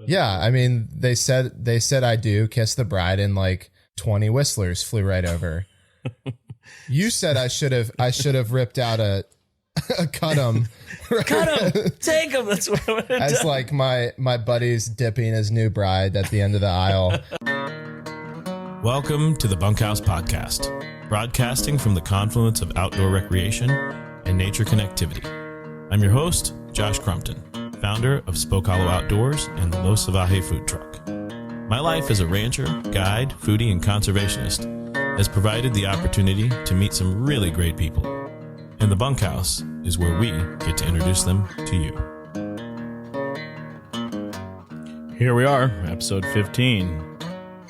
Yeah, I mean, they said I do, kiss the bride, and like 20 whistlers flew right over. You said I should have ripped out a cut him. Cut him! Take him! That's what I would have As done. like my buddy's dipping his new bride at the end of the aisle. Welcome to the BunkHaus Podcast, broadcasting from the confluence of outdoor recreation and nature connectivity. I'm your host, Josh Crumpton, founder of Spoke Hollow Outdoors and the Los Salvaje food truck. My life as a rancher, guide, foodie, and conservationist has provided the opportunity to meet some really great people. And the BunkHaus is where we get to introduce them to you. Here we are, episode 15.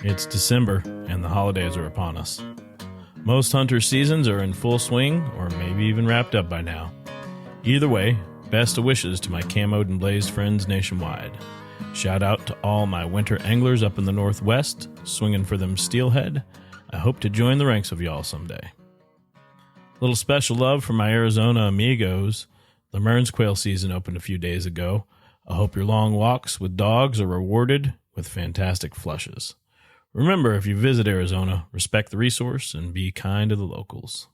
It's December, and the holidays are upon us. Most hunter seasons are in full swing, or maybe even wrapped up by now. Either way, best of wishes to my camoed and blazed friends nationwide. Shout out to all my winter anglers up in the Northwest, swinging for them steelhead. I hope to join the ranks of y'all someday. Little special love for my Arizona amigos. The Mearns quail season opened a few days ago. I hope your long walks with dogs are rewarded with fantastic flushes. Remember, if you visit Arizona, respect the resource and be kind to the locals.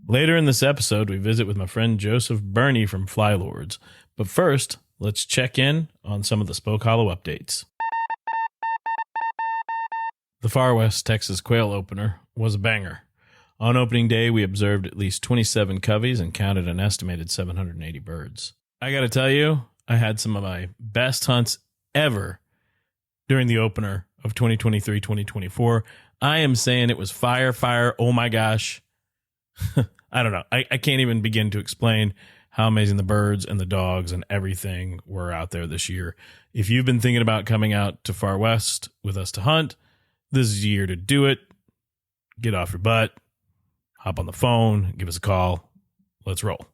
Later in this episode, we visit with my friend Joseph Berney from Flylords. But first, let's check in on some of the Spoke Hollow updates. The Far West Texas quail opener was a banger. On opening day, we observed at least 27 coveys and counted an estimated 780 birds. I got to tell you, I had some of my best hunts ever during the opener of 2023-2024. I am saying it was fire. Oh my gosh. I don't know. I can't even begin to explain how amazing the birds and the dogs and everything were out there this year. If you've been thinking about coming out to Far West with us to hunt, this is the year to do it. Get off your butt, hop on the phone, give us a call. Let's roll.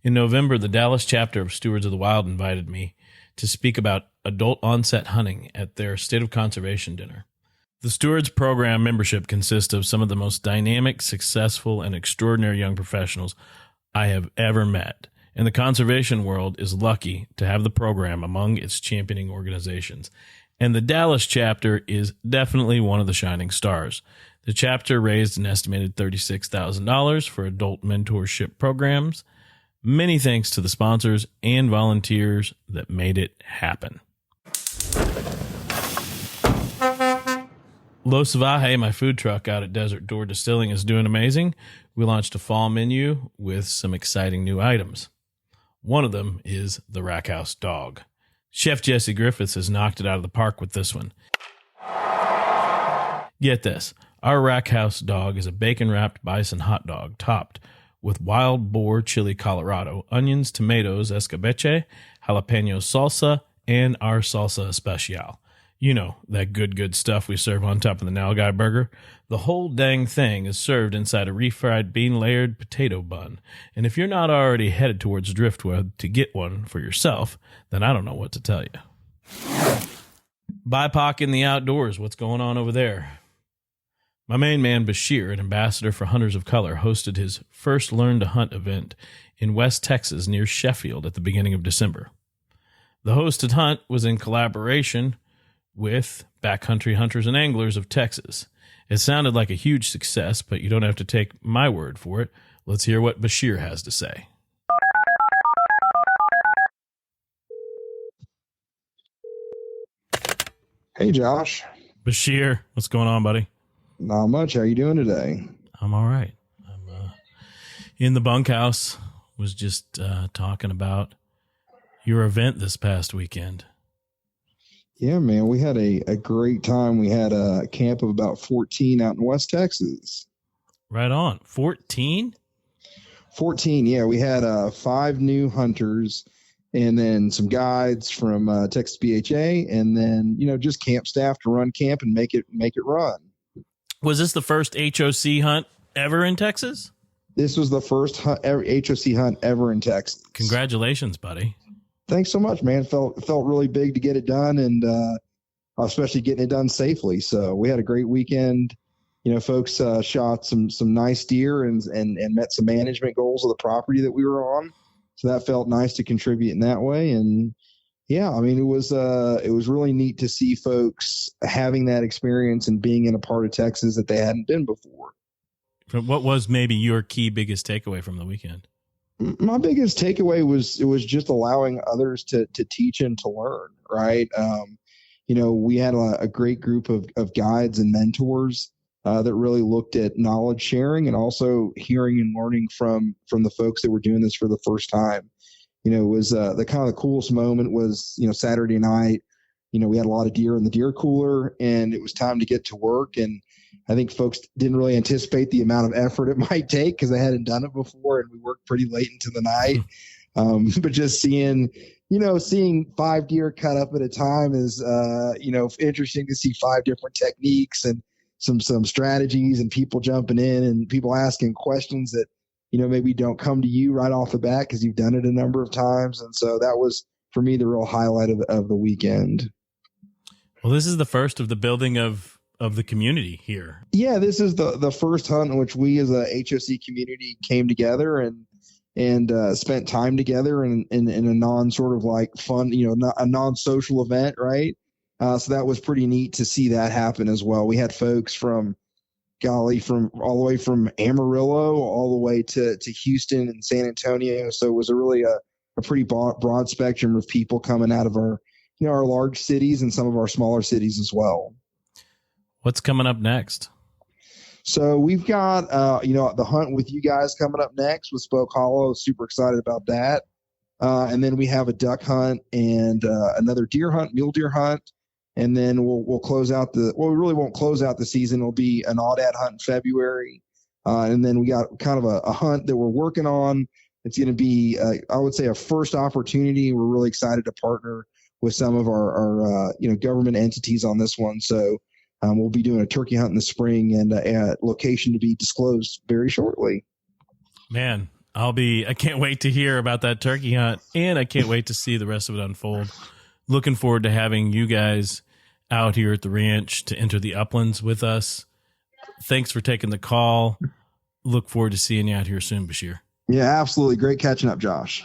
In November, the Dallas chapter of Stewards of the Wild invited me to speak about adult onset hunting at their State of Conservation dinner. The Stewards program membership consists of some of the most dynamic, successful, and extraordinary young professionals I have ever met, and the conservation world is lucky to have the program among its championing organizations. And the Dallas chapter is definitely one of the shining stars. The chapter raised an estimated $36,000 for adult mentorship programs. Many thanks to the sponsors and volunteers that made it happen. Los Salvaje, my food truck out at Desert Door Distilling, is doing amazing. We launched a fall menu with some exciting new items. One of them is the Rack House dog. Chef Jesse Griffiths has knocked it out of the park with this one. Get this. Our Rack House dog is a bacon-wrapped bison hot dog topped with wild boar chili Colorado, onions, tomatoes, escabeche, jalapeno salsa, and our salsa especial. You know, that good stuff we serve on top of the Now Guy burger. The whole dang thing is served inside a refried bean-layered potato bun. And if you're not already headed towards Driftwood to get one for yourself, then I don't know what to tell you. BIPOC in the outdoors, what's going on over there? My main man, Bashir, an ambassador for Hunters of Color, hosted his first Learn to Hunt event in West Texas near Sheffield at the beginning of December. The hosted hunt was in collaboration with Backcountry Hunters and Anglers of Texas. It sounded like a huge success, but you don't have to take my word for it. Let's hear what Bashir has to say. Hey, Josh. Bashir, what's going on, buddy? Not much. How you doing today? I'm all right. I'm in the bunkhouse. Was just talking about your event this past weekend. Yeah, man, we had a great time. We had a camp of about 14 out in West Texas. Right on. 14? 14, yeah. We had 5 new hunters and then some guides from Texas BHA and then, just camp staff to run camp and make it run. Was this the first HOC hunt ever in Texas? This was the first HOC hunt ever in Texas. Congratulations, buddy. Thanks so much, man. Felt really big to get it done, and especially getting it done safely. So we had a great weekend. Folks shot some nice deer and met some management goals of the property that we were on. So that felt nice to contribute in that way. And Yeah, I mean, it was really neat to see folks having that experience and being in a part of Texas that they hadn't been before. What was maybe your key biggest takeaway from the weekend? My biggest takeaway was it was just allowing others to teach and to learn, right? We had a great group of guides and mentors that really looked at knowledge sharing and also hearing and learning from the folks that were doing this for the first time. It was the kind of the coolest moment was, Saturday night, we had a lot of deer in the deer cooler and it was time to get to work. And I think folks didn't really anticipate the amount of effort it might take because they hadn't done it before. And we worked pretty late into the night. But just seeing 5 deer cut up at a time is, interesting to see 5 different techniques and some strategies and people jumping in and people asking questions that, maybe don't come to you right off the bat because you've done it a number of times. And so that was, for me, the real highlight of the weekend. Well, this is the first of the building of the community here. Yeah, this is the first hunt in which we as a HOC community came together and spent time together in a non sort of like fun, a non-social event, right? So that was pretty neat to see that happen as well. We had folks from all the way from Amarillo all the way to Houston and San Antonio. So it was a pretty broad spectrum of people coming out of our large cities and some of our smaller cities as well. What's coming up next? So we've got, the hunt with you guys coming up next with Spoke Hollow. Super excited about that. And then we have a duck hunt and another deer hunt, mule deer hunt. And then we'll close out we really won't close out the season. It'll be an aoudad hunt in February. And then we got kind of a hunt that we're working on. It's going to be, I would say, a first opportunity. We're really excited to partner with some of our government entities on this one. So we'll be doing a turkey hunt in the spring and a location to be disclosed very shortly. Man, I can't wait to hear about that turkey hunt, and I can't wait to see the rest of it unfold. Looking forward to having you guys out here at the ranch to enter the uplands with us. Thanks for taking the call. Look forward to seeing you out here soon, Bashir. Yeah, absolutely. Great catching up, Josh.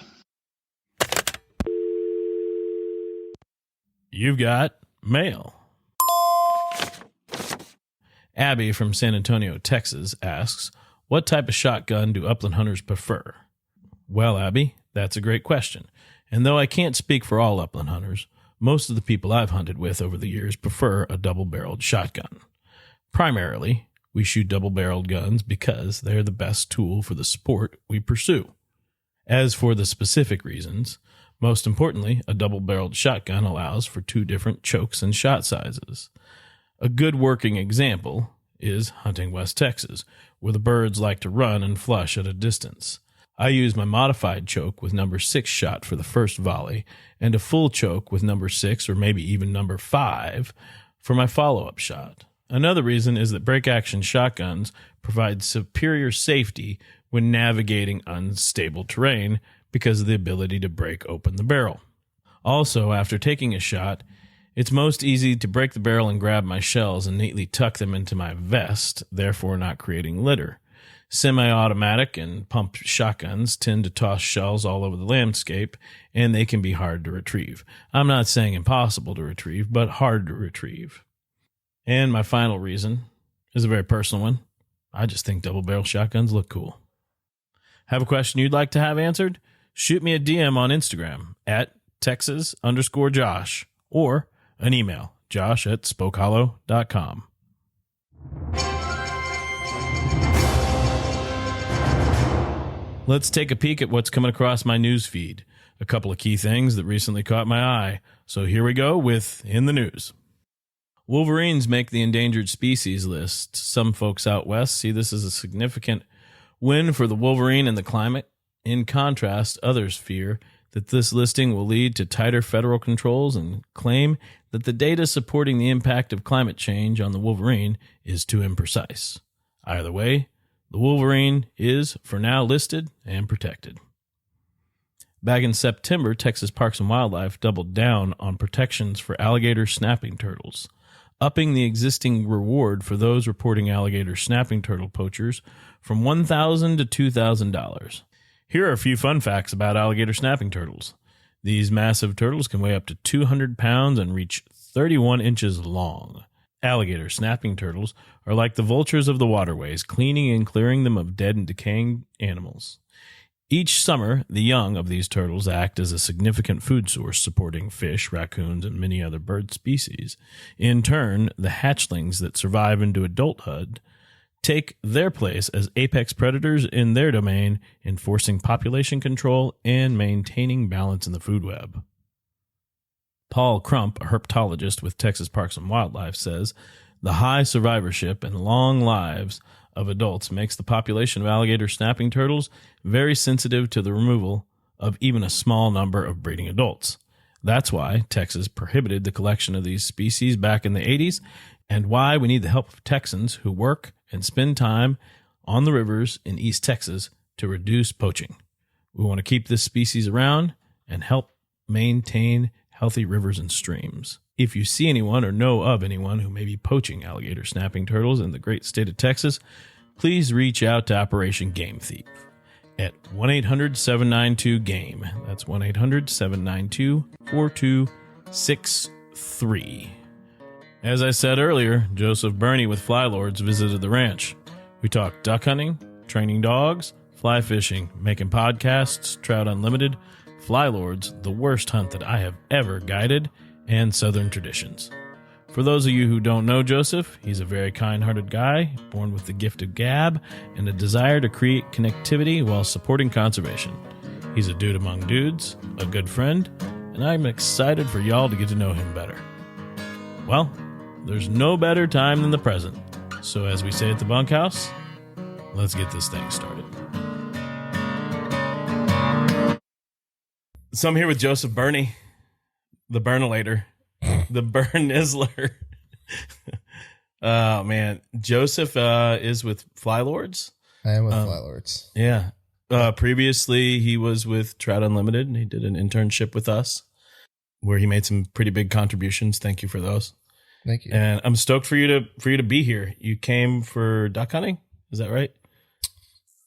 You've got mail. Abby from San Antonio, Texas asks, what type of shotgun do upland hunters prefer? Well, Abby, that's a great question. And though I can't speak for all upland hunters, most of the people I've hunted with over the years prefer a double-barreled shotgun. Primarily, we shoot double-barreled guns because they're the best tool for the sport we pursue. As for the specific reasons, most importantly, a double-barreled shotgun allows for 2 different chokes and shot sizes. A good working example is hunting West Texas, where the birds like to run and flush at a distance. I use my modified choke with number 6 shot for the first volley and a full choke with number 6 or maybe even number 5 for my follow-up shot. Another reason is that break-action shotguns provide superior safety when navigating unstable terrain because of the ability to break open the barrel. Also, after taking a shot, it's most easy to break the barrel and grab my shells and neatly tuck them into my vest, therefore not creating litter. Semi-automatic and pump shotguns tend to toss shells all over the landscape, and they can be hard to retrieve. I'm not saying impossible to retrieve, but hard to retrieve. And my final reason is a very personal one. I just think double-barrel shotguns look cool. Have a question you'd like to have answered? Shoot me a DM on Instagram at Texas_Josh or an email, josh@spokehollow.com. Let's take a peek at what's coming across my news feed. A couple of key things that recently caught my eye. So here we go with In the News. Wolverines make the endangered species list. Some folks out west see this as a significant win for the wolverine and the climate. In contrast, others fear that this listing will lead to tighter federal controls and claim that the data supporting the impact of climate change on the wolverine is too imprecise. Either way, the wolverine is, for now, listed and protected. Back in September, Texas Parks and Wildlife doubled down on protections for alligator snapping turtles, upping the existing reward for those reporting alligator snapping turtle poachers from $1,000 to $2,000. Here are a few fun facts about alligator snapping turtles. These massive turtles can weigh up to 200 pounds and reach 31 inches long. Alligator snapping turtles are like the vultures of the waterways, cleaning and clearing them of dead and decaying animals. Each summer, the young of these turtles act as a significant food source, supporting fish, raccoons, and many other bird species. In turn, the hatchlings that survive into adulthood take their place as apex predators in their domain, enforcing population control and maintaining balance in the food web. Paul Crump, a herpetologist with Texas Parks and Wildlife, says the high survivorship and long lives of adults makes the population of alligator snapping turtles very sensitive to the removal of even a small number of breeding adults. That's why Texas prohibited the collection of these species back in the 80s, and why we need the help of Texans who work and spend time on the rivers in East Texas to reduce poaching. We want to keep this species around and help maintain healthy rivers and streams. If you see anyone or know of anyone who may be poaching alligator snapping turtles in the great state of Texas, please reach out to Operation Game Thief at 1-800-792-GAME. That's 1-800-792-4263. As I said earlier, Joseph Berney with Flylords visited the ranch. We talked duck hunting, training dogs, fly fishing, making podcasts, Trout Unlimited, Flylords, the worst hunt that I have ever guided, and Southern traditions. For those of you who don't know Joseph, he's a very kind-hearted guy, born with the gift of gab and a desire to create connectivity while supporting conservation. He's a dude among dudes, a good friend, and I'm excited for y'all to get to know him better. Well, there's no better time than the present. So as we say at the BunkHaus, let's get this thing started. So I'm here with Joseph Berney, the Bernalator, the Bernizzler. Oh, man. Joseph is with Flylords. I am with Flylords. Yeah. Previously, he was with Trout Unlimited, and he did an internship with us where he made some pretty big contributions. Thank you for those. Thank you. And I'm stoked for you to be here. You came for duck hunting? Is that right?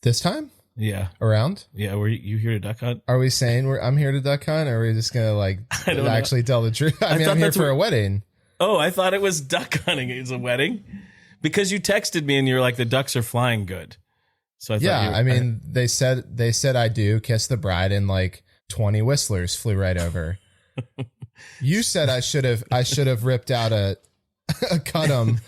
This time? Yeah. Around? Yeah. Were you here to duck hunt? Are we saying I'm here to duck hunt, or are we just going to actually tell the truth? I mean, I'm here for a wedding. Oh, I thought it was duck hunting. It's a wedding? Because you texted me and you're like, the ducks are flying good. So I thought they said I do kiss the bride, and like 20 whistlers flew right over. You said I should have ripped out a cut him.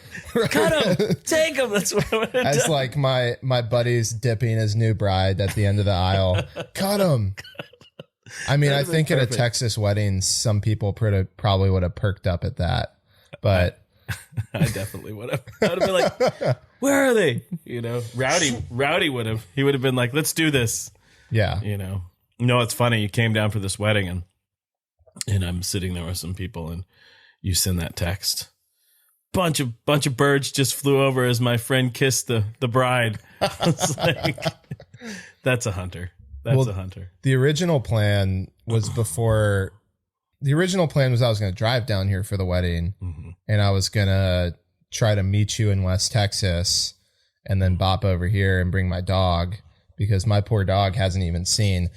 Cut him. Take him. That's what I would have As done. like my buddy's dipping his new bride at the end of the aisle. Cut him. I mean, I think at a Texas wedding, some people probably would have perked up at that. But I definitely would have. I would have been like, where are they? You know, Rowdy would have. He would have been like, let's do this. Yeah. You know. No, it's funny. You came down for this wedding, and I'm sitting there with some people, and you send that text. Bunch of birds just flew over as my friend kissed the bride. I was like, that's a hunter. That's a hunter. The original plan was I was going to drive down here for the wedding, and I was going to try to meet you in West Texas and then bop over here and bring my dog, because my poor dog hasn't even seen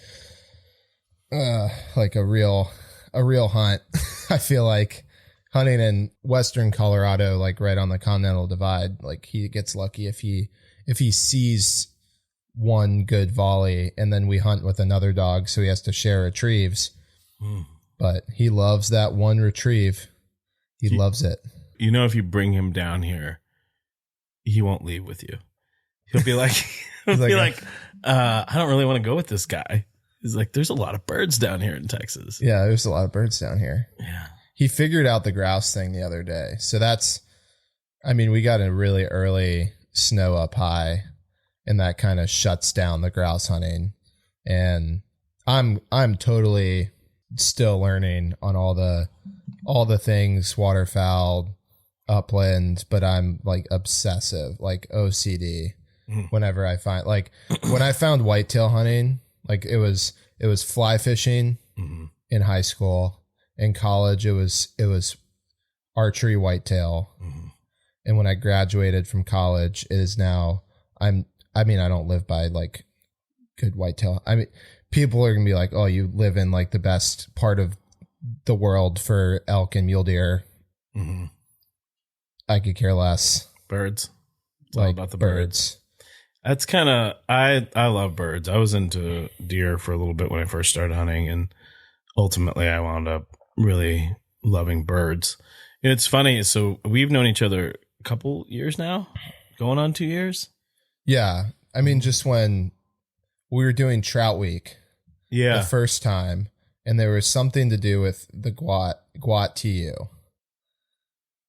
like a real hunt. I feel like hunting in Western Colorado, like right on the Continental Divide, like he gets lucky if he sees one good volley, and then we hunt with another dog, so he has to share retrieves. But he loves that one retrieve. He loves it. You know, if you bring him down here, he won't leave with you. He'll be like, I don't really want to go with this guy. He's like, there's a lot of birds down here in Texas. Yeah, there's a lot of birds down here. Yeah. He figured out the grouse thing the other day. So we got a really early snow up high, and that kind of shuts down the grouse hunting. And I'm totally still learning on all the things waterfowl, upland, but I'm like obsessive, like OCD. Whenever I find, like when I found whitetail hunting, like it was fly fishing in high school. In college, it was archery whitetail. And when I graduated from college, it is now I don't live by like good whitetail. I mean, people are going to be like, oh, you live in like the best part of the world for elk and mule deer. Mm-hmm. I could care less. Birds. It's like all about the birds. That's kind of, I love birds. I was into deer for a little bit when I first started hunting, and ultimately I wound up really loving birds. And it's funny. So we've known each other a couple years now, going on 2 years. Yeah. I mean, just when we were doing Trout Week the first time, and there was something to do with the Guat TU.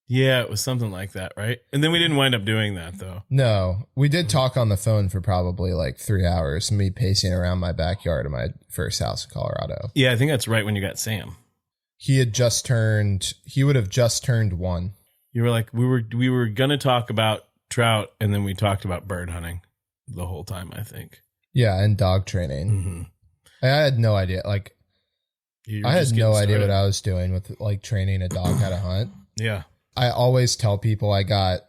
Yeah, it was something like that, right? And then we didn't wind up doing that, though. No, we did talk on the phone for probably like 3 hours, me pacing around my backyard of my first house in Colorado. Yeah, I think that's right when you got Sam. He would have just turned 1. You were like, we were going to talk about trout, and then we talked about bird hunting the whole time, I think. Yeah, and dog training. Mm-hmm. I had no idea. Like, I had no idea what I was doing with like training a dog how to hunt. Yeah. I always tell people I got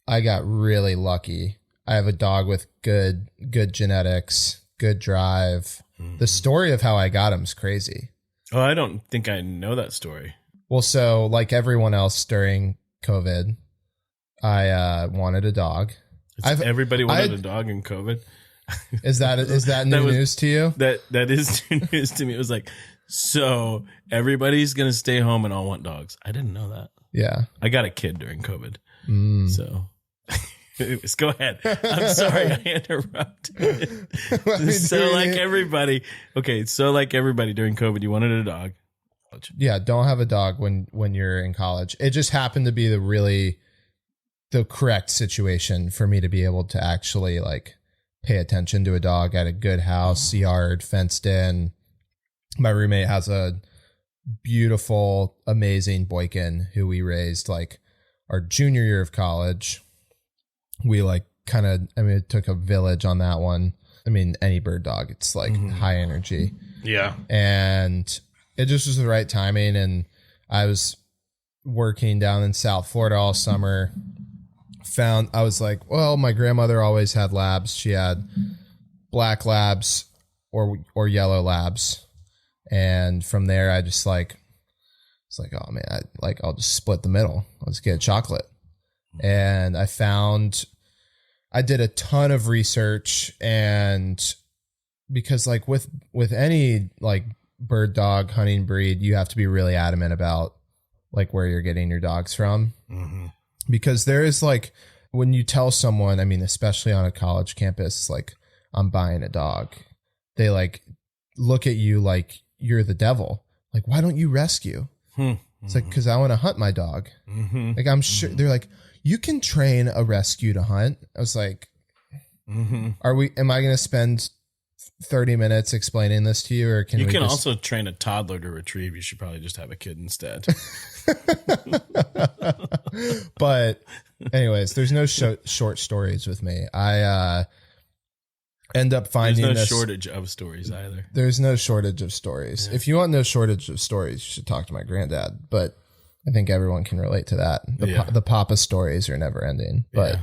really lucky. I have a dog with good genetics, good drive. Mm-hmm. The story of how I got him is crazy. Oh, I don't think I know that story. Well, so like everyone else during COVID, I wanted a dog. Everybody wanted a dog in COVID. Is that new news to you? That is new news to me. It was like, so everybody's gonna stay home and all want dogs. I didn't know that. Yeah. I got a kid during COVID. So anyways, go ahead. I'm sorry I interrupted. So like everybody during COVID, you wanted a dog. Yeah, don't have a dog when you're in college. It just happened to be the correct situation for me to be able to actually like pay attention to a dog. I had a good house, yard, fenced in. My roommate has a beautiful, amazing Boykin who we raised like our junior year of college. We like it took a village on that one. I mean, any bird dog, it's like high energy. Yeah. And it just was the right timing. And I was working down in South Florida all summer. I was like, well, my grandmother always had labs. She had black labs or yellow labs. And from there, I just it's like, oh man, I'll just split the middle. I'll just get a chocolate. And I did a ton of research, and because like with any like bird dog hunting breed, you have to be really adamant about like where you're getting your dogs from. Mm-hmm. Because there is like, when you tell someone, I mean, especially on a college campus, like I'm buying a dog, they like look at you like you're the devil. Like, why don't you rescue? It's like, because I want to hunt my dog. Mm-hmm. Like, I'm sure they're like, you can train a rescue to hunt. I was like, am I going to spend 30 minutes explaining this to you, or can you also train a toddler to retrieve? You should probably just have a kid instead. But anyways, there's no short stories with me. I end up finding there's no shortage of stories either. There's no shortage of stories. Yeah. If you want no shortage of stories, you should talk to my granddad. But I think everyone can relate to that. The Papa stories are never ending. But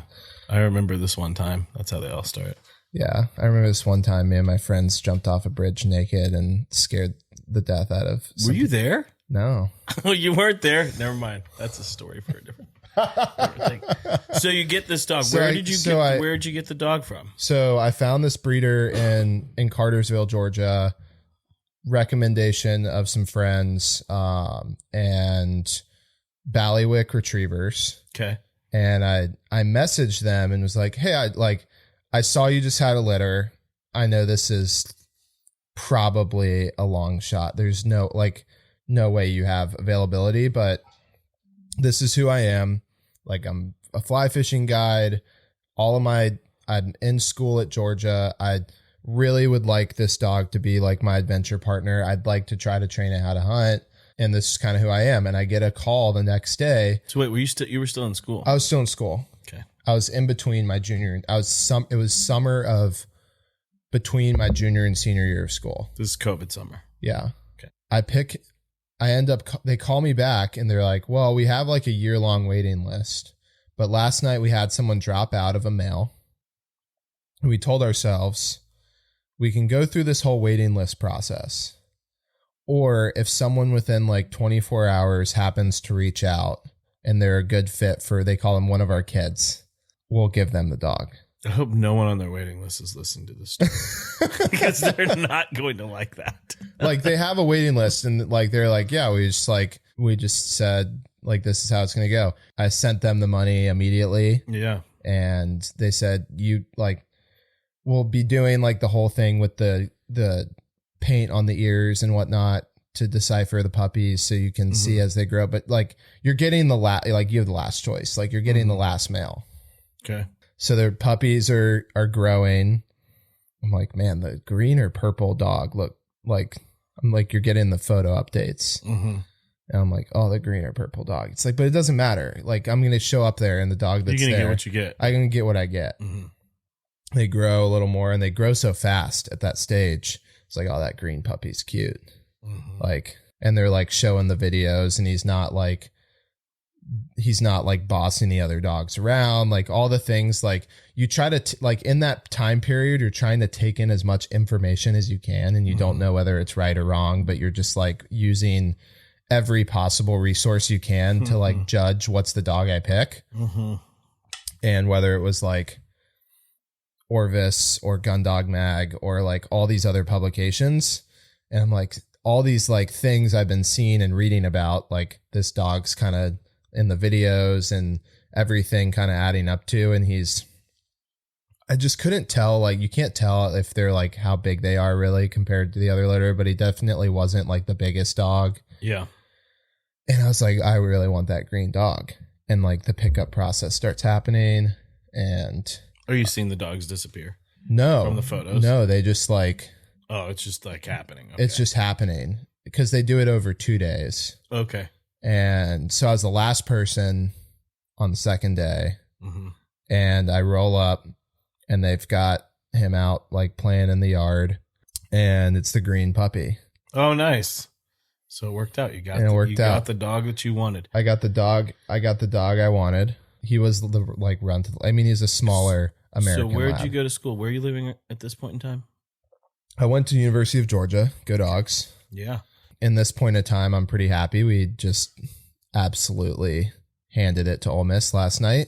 I remember this one time. That's how they all start. Yeah, I remember this one time me and my friends jumped off a bridge naked and scared the death out of Were you there? No. Oh, you weren't there? Never mind. That's a story for a different thing. So you get this dog. Where'd you get the dog from? So I found this breeder in Cartersville, Georgia. Recommendation of some friends, and Ballywick Retrievers. Okay. And I messaged them and was like, hey, I saw you just had a litter. I know this is probably a long shot. There's no way you have availability, but this is who I am. Like, I'm a fly fishing guide. I'm in school at Georgia. I really would like this dog to be like my adventure partner. I'd like to try to train it how to hunt. And this is kind of who I am. And I get a call the next day. So wait, you were still in school? I was still in school. Okay. I was in between my junior. It was summer of between my junior and senior year of school. This is COVID summer. Yeah. Okay. They call me back and they're like, well, we have like a year-long waiting list. But last night we had someone drop out of a male. And we told ourselves, we can go through this whole waiting list process. Or if someone within like 24 hours happens to reach out and they're a good fit for, they call them one of our kids, we'll give them the dog. I hope no one on their waiting list is listening to this story because they're not going to like that. Like they have a waiting list and like, they're like, yeah, we just said like, this is how it's going to go. I sent them the money immediately. Yeah. And they said, we'll be doing like the whole thing with the paint on the ears and whatnot to decipher the puppies so you can see as they grow. But like you're getting you have the last choice. Like you're getting the last male. Okay. So their puppies are growing. I'm like, man, the green or purple dog look like, I'm like, you're getting the photo updates. And I'm like, oh, the green or purple dog. It's like, but it doesn't matter. Like I'm going to show up there and the dog that's you're going to there, get what you get. I'm going to get what I get. They grow a little more and they grow so fast at that stage. It's like, oh, that green puppy's cute. Like, and they're like showing the videos and he's not like bossing the other dogs around, like all the things like you try to like in that time period, you're trying to take in as much information as you can and you don't know whether it's right or wrong, but you're just like using every possible resource you can to like judge what's the dog I pick. And whether it was like Orvis or Gundog Mag or like all these other publications. And I'm like, all these like things I've been seeing and reading about, like this dog's kind of in the videos and everything kind of adding up to. And I just couldn't tell, like, you can't tell if they're like how big they are really compared to the other litter, but he definitely wasn't like the biggest dog. Yeah. And I was like, I really want that green dog. And like the pickup process starts happening and. Are you seeing the dogs disappear? No. From the photos? No, they just like. Oh, it's just like happening. Okay. It's just happening because they do it over 2 days. Okay. And so I was the last person on the second day. And I roll up and they've got him out like playing in the yard and it's the green puppy. Oh, nice. So it worked out. You got the dog that you wanted. I got the dog I wanted. He was the like run to the, I mean, he's a smaller American So where'd lab. you go to school? Where are you living at this point in time? I went to University of Georgia. Go Dogs. Yeah. In this point of time, I'm pretty happy. We just absolutely handed it to Ole Miss last night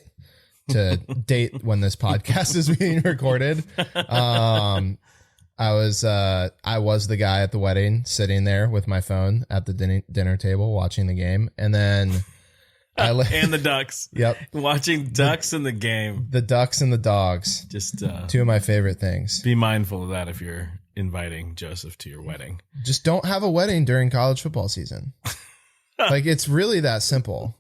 to date when this podcast is being recorded. I was the guy at the wedding sitting there with my phone at the dinner table watching the game. And then and the ducks. Yep. Watching ducks in the game. The ducks and the dogs. Just two of my favorite things. Be mindful of that if you're inviting Joseph to your wedding. Just don't have a wedding during college football season. Like it's really that simple.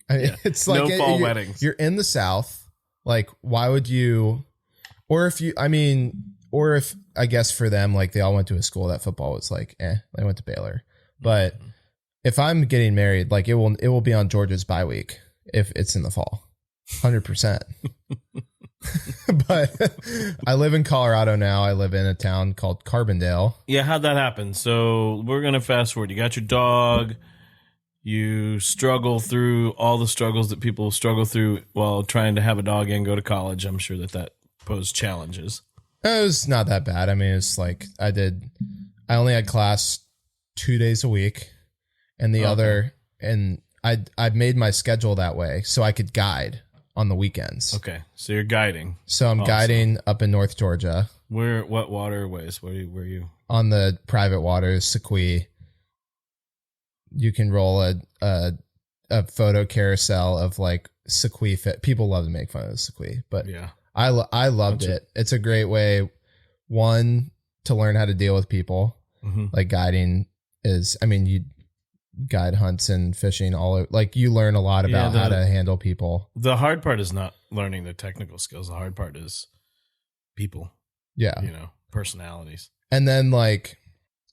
I mean, it's like no fall weddings. You're in the South. Like, why would you? Or if I guess for them, like they all went to a school that football was like, they went to Baylor. But if I'm getting married, like it will be on Georgia's bye week if it's in the fall, 100%. But I live in Colorado now. I live in a town called Carbondale. Yeah, how'd that happen? So we're gonna fast forward. You got your dog. You struggle through all the struggles that people struggle through while trying to have a dog and go to college. I'm sure that posed challenges. It was not that bad. I mean, it's like I only had class 2 days a week, and I'd made my schedule that way so I could guide on the weekends. Okay, so you're guiding. So I'm guiding up in North Georgia. What waterways? Where you? On the private waters, Sequoia. You can roll a photo carousel of like Sequoia fit. People love to make fun of the Sequoia, but yeah, I loved it. It's a great way, one, to learn how to deal with people. Like guiding is, I mean, you guide hunts and fishing like you learn a lot about how to handle people. The hard part is not learning the technical skills. The hard part is people. Yeah. Personalities. And then like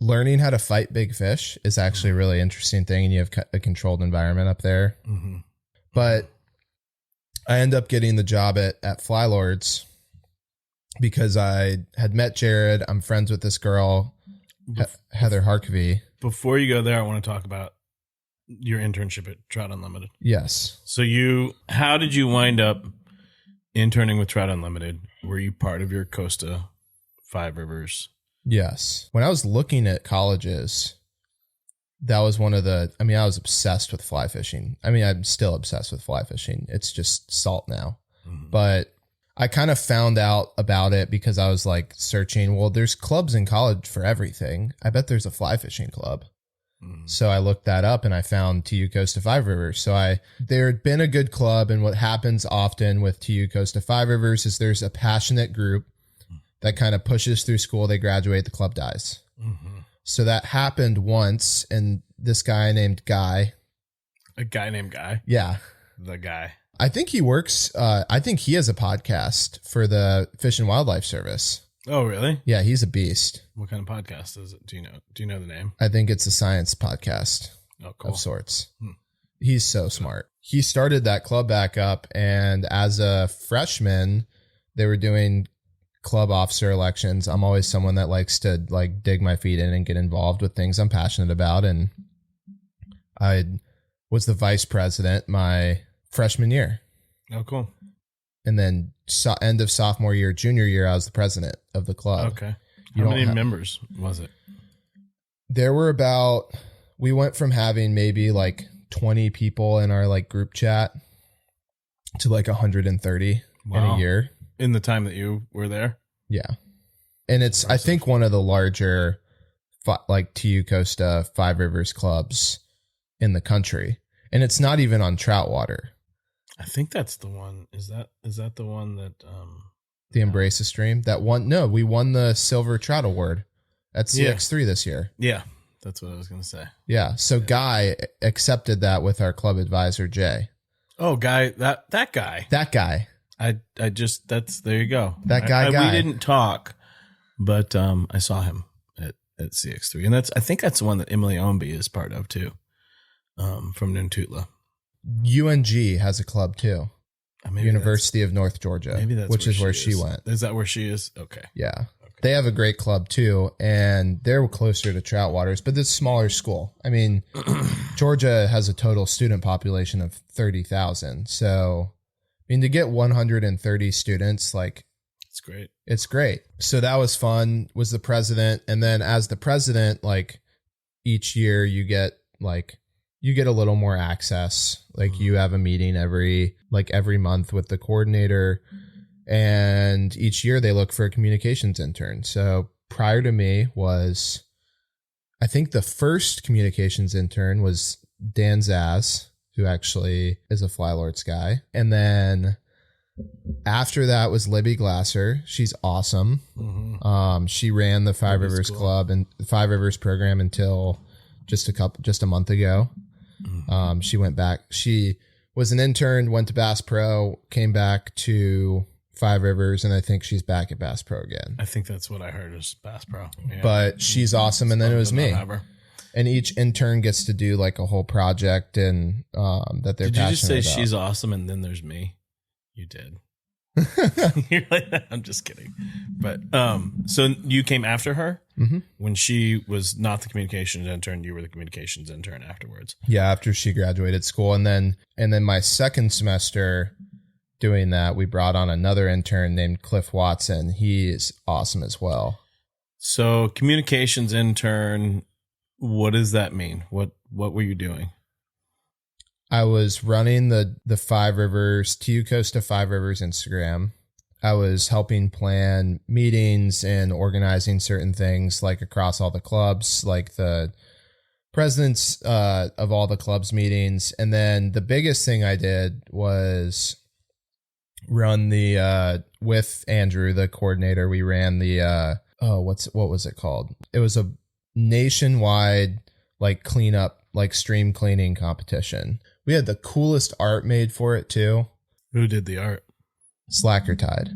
learning how to fight big fish is actually a really interesting thing. And you have a controlled environment up there. But I end up getting the job at Flylords because I had met Jared. I'm friends with this girl, Heather Harkavy. Before you go there, I want to talk about your internship at Trout Unlimited. Yes. So how did you wind up interning with Trout Unlimited? Were you part of your Costa Five Rivers. Yes. When I was looking at colleges, that was one of the, I mean, I was obsessed with fly fishing. I mean, I'm still obsessed with fly fishing. It's just salt now. Mm-hmm. But I kind of found out about it because I was like searching, well, there's clubs in college for everything. I bet there's a fly fishing club. Mm-hmm. So I looked that up and I found TU Coast to Five Rivers. So there had been a good club. And what happens often with TU Coast to Five Rivers is there's a passionate group that kind of pushes through school. They graduate, the club dies. Mm-hmm. So that happened once, and this guy named Guy. A guy named Guy? Yeah. The guy. I think he works, I think he has a podcast for the Fish and Wildlife Service. Oh, really? Yeah, he's a beast. What kind of podcast is it? Do you know the name? I think it's a science podcast of sorts. He's so smart. He started that club back up, and as a freshman, they were doing club officer elections. I'm always someone that likes to like dig my feet in and get involved with things I'm passionate about. And I was the vice president my freshman year. Oh, cool. And then end of sophomore year, junior year, I was the president of the club. Okay. How many members was it? There were we went from having maybe like 20 people in our like group chat to like 130 in a year. In the time that you were there? Yeah. And it's, I think, one of the larger like TU Costa Five Rivers clubs in the country. And it's not even on trout water. I think that's the one. Is that the one that the Embrace a Stream? That one? No, we won the Silver Trout Award at CX3 this year. Yeah, that's what I was going to say. Yeah. So Guy accepted that with our club advisor, Jay. Oh, Guy, that guy. That guy. I just, there you go. That guy. We didn't talk, but I saw him at CX3. And I think that's the one that Emily Ownby is part of too, from Nuntutla. UNG has a club too. University of North Georgia. Maybe that's which is where she went. Is that where she is? Okay. Yeah. Okay. They have a great club too, and they're closer to trout waters, but it's a smaller school. I mean, Georgia has a total student population of 30,000. So, I mean, to get 130 students, like, it's great. It's great. So that was fun, was the president. And then as the president, like each year you get a little more access. Like you have a meeting every month with the coordinator, and each year they look for a communications intern. So prior to me was, I think the first communications intern was Dan Zaz, who actually is a Flylords guy. And then after that was Libby Glasser. She's awesome. Mm-hmm. She ran the Five Rivers Club and the Five Rivers program until just a month ago. Mm-hmm. She went back. She was an intern, went to Bass Pro, came back to Five Rivers, and I think she's back at Bass Pro again. I think that's what I heard is Bass Pro. Yeah. But she's awesome. And then it was me. And each intern gets to do like a whole project and that they're passionate about. Did you just say she's awesome and then there's me? You did. You're like, I'm just kidding. But so you came after her? Mm-hmm. When she was not the communications intern, you were the communications intern afterwards. Yeah, after she graduated school. And then my second semester doing that, we brought on another intern named Cliff Watson. He is awesome as well. So communications intern, what does that mean? What were you doing? I was running the Five Rivers, TU Costa Five Rivers Instagram. I was helping plan meetings and organizing certain things like across all the clubs, like the presidents of all the clubs meetings. And then the biggest thing I did was run with Andrew, the coordinator, we ran the, what was it called? It was a nationwide like cleanup, like stream cleaning competition. We had the coolest art made for it too. Who did the art? Slacker Tide.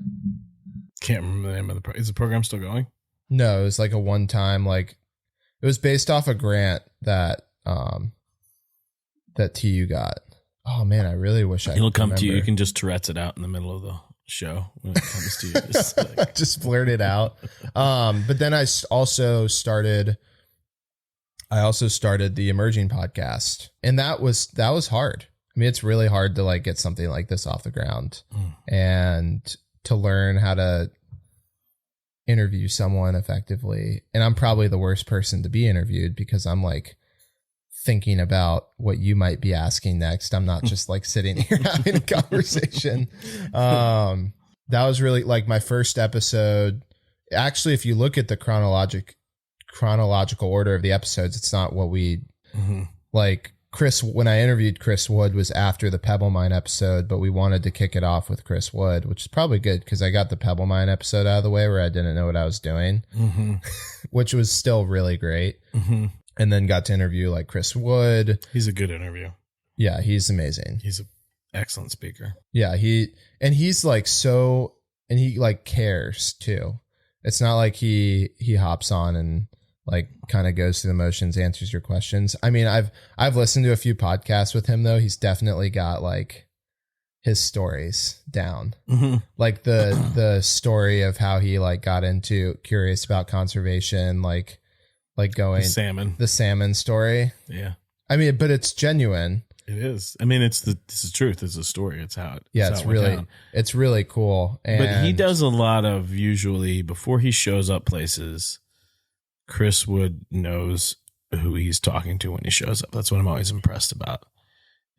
Can't remember the name of the program. Is the program still going? No, it was like a one-time, like it was based off a grant that TU got. Oh man, I really wish It'll come to you. You can just Tourette's it out in the middle of the show when it comes to you. Just blurt it out. But then I also started the Emerging podcast, and that was hard. I mean, it's really hard to like get something like this off the ground and to learn how to interview someone effectively. And I'm probably the worst person to be interviewed because I'm like thinking about what you might be asking next. I'm not just like sitting here having a conversation. That was really like my first episode. Actually, if you look at the chronological order of the episodes, it's not what we like. Chris, when I interviewed Chris Wood was after the Pebble Mine episode, but we wanted to kick it off with Chris Wood, which is probably good because I got the Pebble Mine episode out of the way where I didn't know what I was doing, which was still really great. And then got to interview like Chris Wood. He's a good interview. Yeah, he's amazing. He's an excellent speaker. Yeah, he's like and he like cares too. It's not like he hops on and like kind of goes through the motions, answers your questions. I mean, I've listened to a few podcasts with him though. He's definitely got like his stories down. Like the story of how he like got into curious about conservation, like going the salmon story. Yeah. I mean, but it's genuine. It is. I mean, it's the truth. It's a story. It's how it. It's really cool. And but he does a lot of usually before he shows up places. Chris Wood knows who he's talking to when he shows up. That's what I'm always impressed about.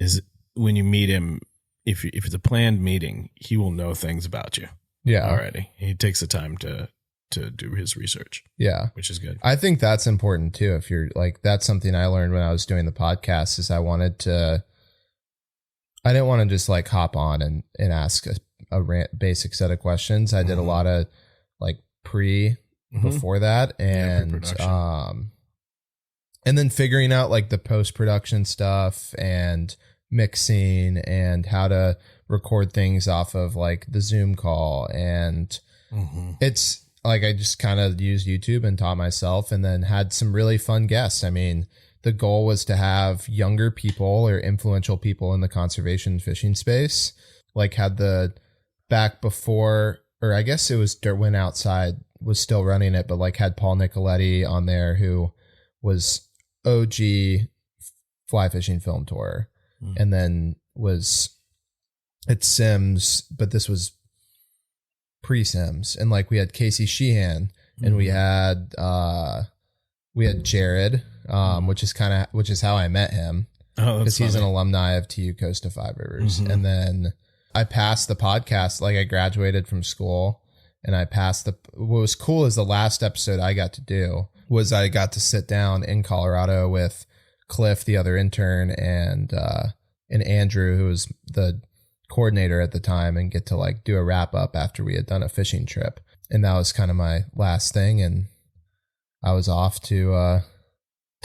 Is when you meet him, if it's a planned meeting, he will know things about you. Yeah, already. He takes the time to do his research. Yeah, which is good. I think that's important too. If you're like, that's something I learned when I was doing the podcast. Is I didn't want to just like hop on and ask a basic set of questions. I did a lot of like before that, and and then figuring out like the post-production stuff and mixing and how to record things off of like the Zoom call. And it's like I just kind of used YouTube and taught myself, and then had some really fun guests. I mean, the goal was to have younger people or influential people in the conservation fishing space, like had the back before, or I guess it was when Outside was still running it, but like had Paul Nicoletti on there, who was OG fly fishing film tour, and then was at Sims, but this was pre-Sims. And like we had Casey Sheehan, and we had Jared, which is how I met him, because he's an alumni of TU Costa Five Rivers. And then I passed the podcast, like I graduated from school. And I passed what was cool is the last episode I got to do was I got to sit down in Colorado with Cliff, the other intern, and Andrew, who was the coordinator at the time, and get to like do a wrap up after we had done a fishing trip. And that was kind of my last thing. And I was off to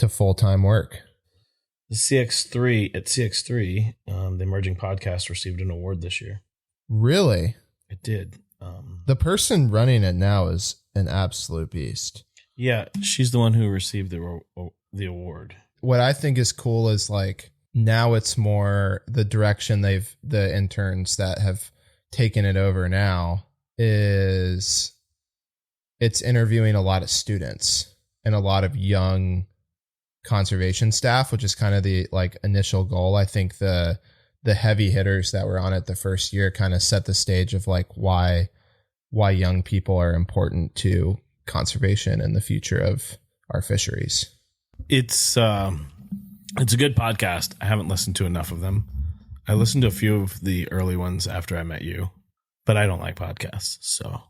full-time work. The CX3, the Emerging Podcast received an award this year. Really? It did. The person running it now is an absolute beast. Yeah, she's the one who received the award. What I think is cool is like now it's more the direction the interns that have taken it over now is it's interviewing a lot of students and a lot of young conservation staff, which is kind of the like initial goal. I think the heavy hitters that were on it the first year kind of set the stage of like why young people are important to conservation and the future of our fisheries. It's a good podcast. I haven't listened to enough of them. I listened to a few of the early ones after I met you, but I don't like podcasts. So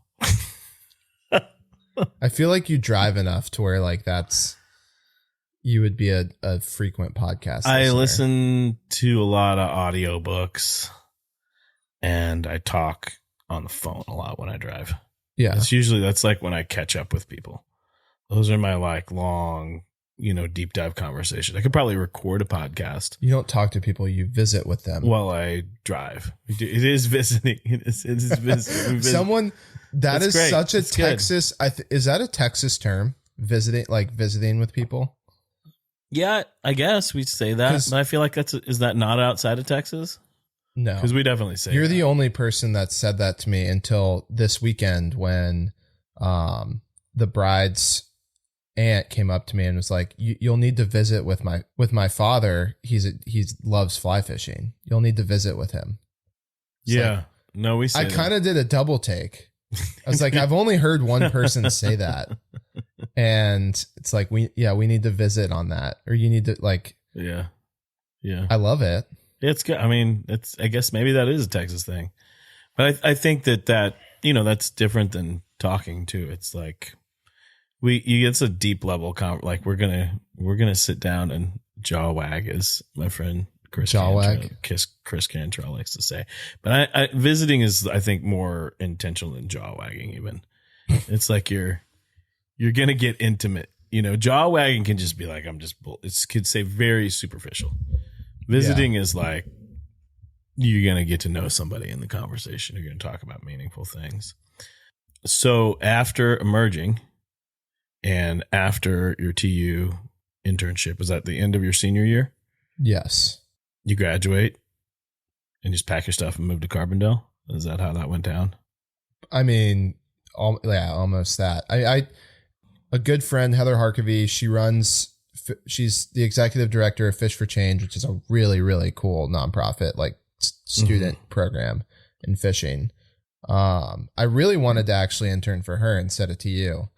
I feel like you drive enough to where like you would be a frequent podcast listener. I listen to a lot of audiobooks, and I talk on the phone a lot when I drive. Yeah. That's like when I catch up with people. Those are my like long, deep dive conversations. I could probably record a podcast. You don't talk to people, you visit with them. While I drive. It is visiting. It is visiting. Someone that is great. Such a It's Texas. Is that a Texas term? Visiting with people? Yeah, I guess we'd say that. But I feel like is that not outside of Texas? No, because we definitely say you're the only person that said that to me until this weekend when the bride's aunt came up to me and was like, "You'll need to visit with my father. He loves fly fishing. You'll need to visit with him." It's yeah, no, we. Say I kind of did a double take I was like, I've only heard one person say that. And it's like, we need to visit on that. Or you need to like, Yeah. Yeah. I love it. It's good. I mean, I guess maybe that is a Texas thing, but I think that, you know, that's different than talking too. It's like it's a deep level like we're going to sit down and jaw wag, as my friend Chris Cantrell likes to say. But I visiting is, I think, more intentional than jaw wagging even. It's like you're going to get intimate. You know, jaw wagging can just be like, it could say very superficial. Visiting is like, you're going to get to know somebody in the conversation. You're going to talk about meaningful things. So after emerging and after your TU internship, was that the end of your senior year? Yes. You graduate and just pack your stuff and move to Carbondale? Is that how that went down? I mean, almost that. A good friend, Heather Harkavy, she's the executive director of Fish for Change, which is a really, really cool nonprofit, like student program in fishing. I really wanted to actually intern for her instead of TU.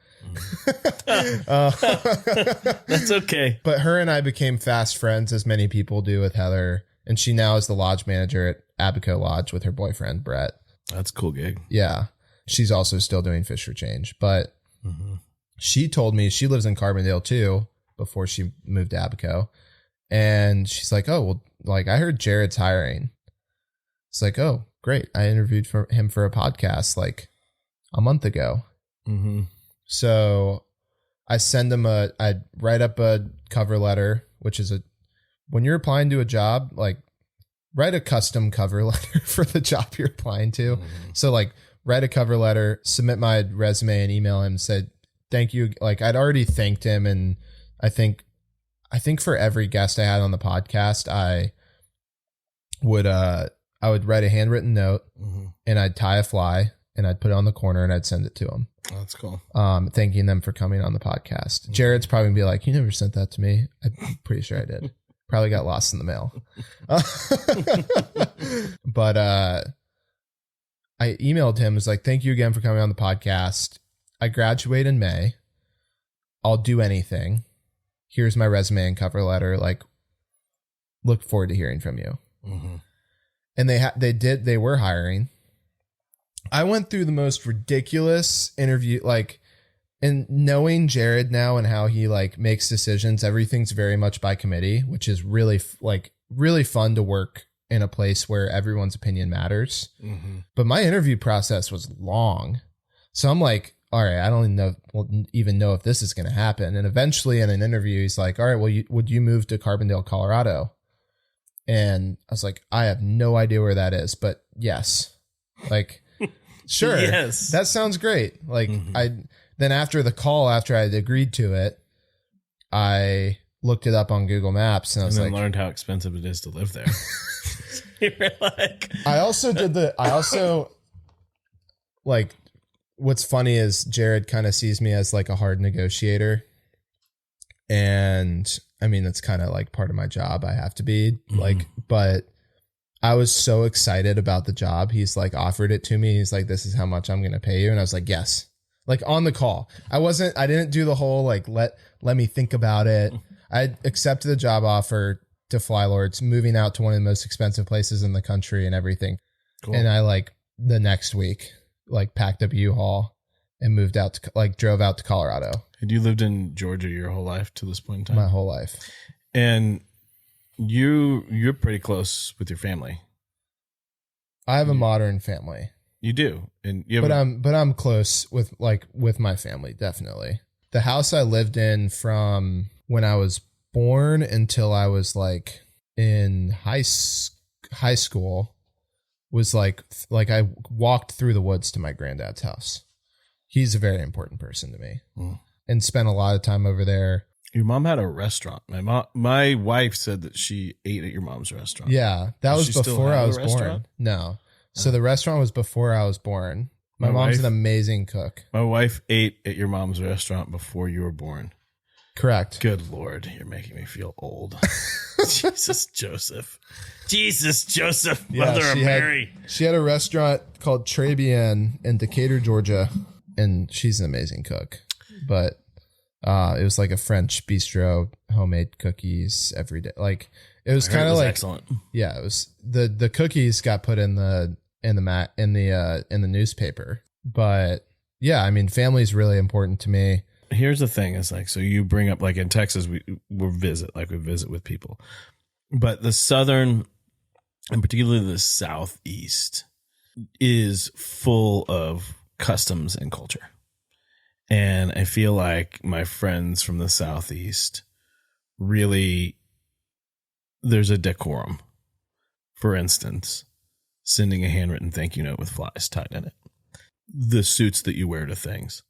That's okay. But her and I became fast friends, as many people do with Heather. And she now is the lodge manager at Abaco Lodge with her boyfriend, Brett. That's a cool gig. Yeah. She's also still doing Fish for Change. But she told me she lives in Carbondale too before she moved to Abaco. And she's like, oh, well, like I heard Jared's hiring. It's like, oh, great. I interviewed for him for a podcast like a month ago. So I send him I'd write up a cover letter, which is when you're applying to a job, like write a custom cover letter for the job you're applying to. So like write a cover letter, submit my resume and email him, said, thank you. Like I'd already thanked him. And I think for every guest I had on the podcast, I would write a handwritten note and I'd tie a fly and I'd put it on the corner and I'd send it to him. Oh, that's cool. Thanking them for coming on the podcast. Jared's probably gonna be like, you never sent that to me. I'm pretty sure I did. Probably got lost in the mail. But I emailed him. Was like, thank you again for coming on the podcast. I graduate in May. I'll do anything. Here's my resume and cover letter. Like, look forward to hearing from you. And they were hiring. I went through the most ridiculous interview, like, and knowing Jared now and how he like makes decisions, everything's very much by committee, which is really really fun to work in a place where everyone's opinion matters. But my interview process was long. So I'm like, all right, I don't even know if this is going to happen. And eventually in an interview, he's like, all right, well, would you move to Carbondale, Colorado? And I was like, I have no idea where that is, but yes, like, sure. Yes. That sounds great. Like then after the call, after I had agreed to it, I looked it up on Google Maps and I was like, learned how expensive it is to live there. You're like, I also like, what's funny is Jared kind of sees me as like a hard negotiator. And I mean, that's kind of like part of my job. I have to be like, but I was so excited about the job. He's like offered it to me. He's like, this is how much I'm going to pay you. And I was like, yes. Like on the call. I didn't do the whole, like, let me think about it. I accepted the job offer to Flylords, moving out to one of the most expensive places in the country and everything. Cool. And I like the next week, like packed up a U-Haul and moved out to drove out to Colorado. Had you lived in Georgia your whole life to this point in time? My whole life. And you're pretty close with your family. I have a modern family. You do. And but I'm close with my family, definitely. The house I lived in from when I was born until I was like in high school was like I walked through the woods to my granddad's house. He's a very important person to me. And spent a lot of time over there. Your mom had a restaurant. My wife said that she ate at your mom's restaurant. Yeah, that was before I was born. No. So the restaurant was before I was born. My mom's an amazing cook. My wife ate at your mom's restaurant before you were born. Correct. Good Lord, you're making me feel old. Jesus Joseph, Mother of Mary. She had a restaurant called Trabian in Decatur, Georgia, and she's an amazing cook. But it was like a French bistro, homemade cookies every day. Like it was kind of like excellent. Yeah, it was the cookies got put in the newspaper. But yeah, I mean, family's really important to me. Here's the thing: is like, so you bring up like in Texas, we visit with people, but the southern and particularly the southeast is full of customs and culture. And I feel like my friends from the southeast really, there's a decorum. For instance, sending a handwritten thank you note with flies tied in it. The suits that you wear to things.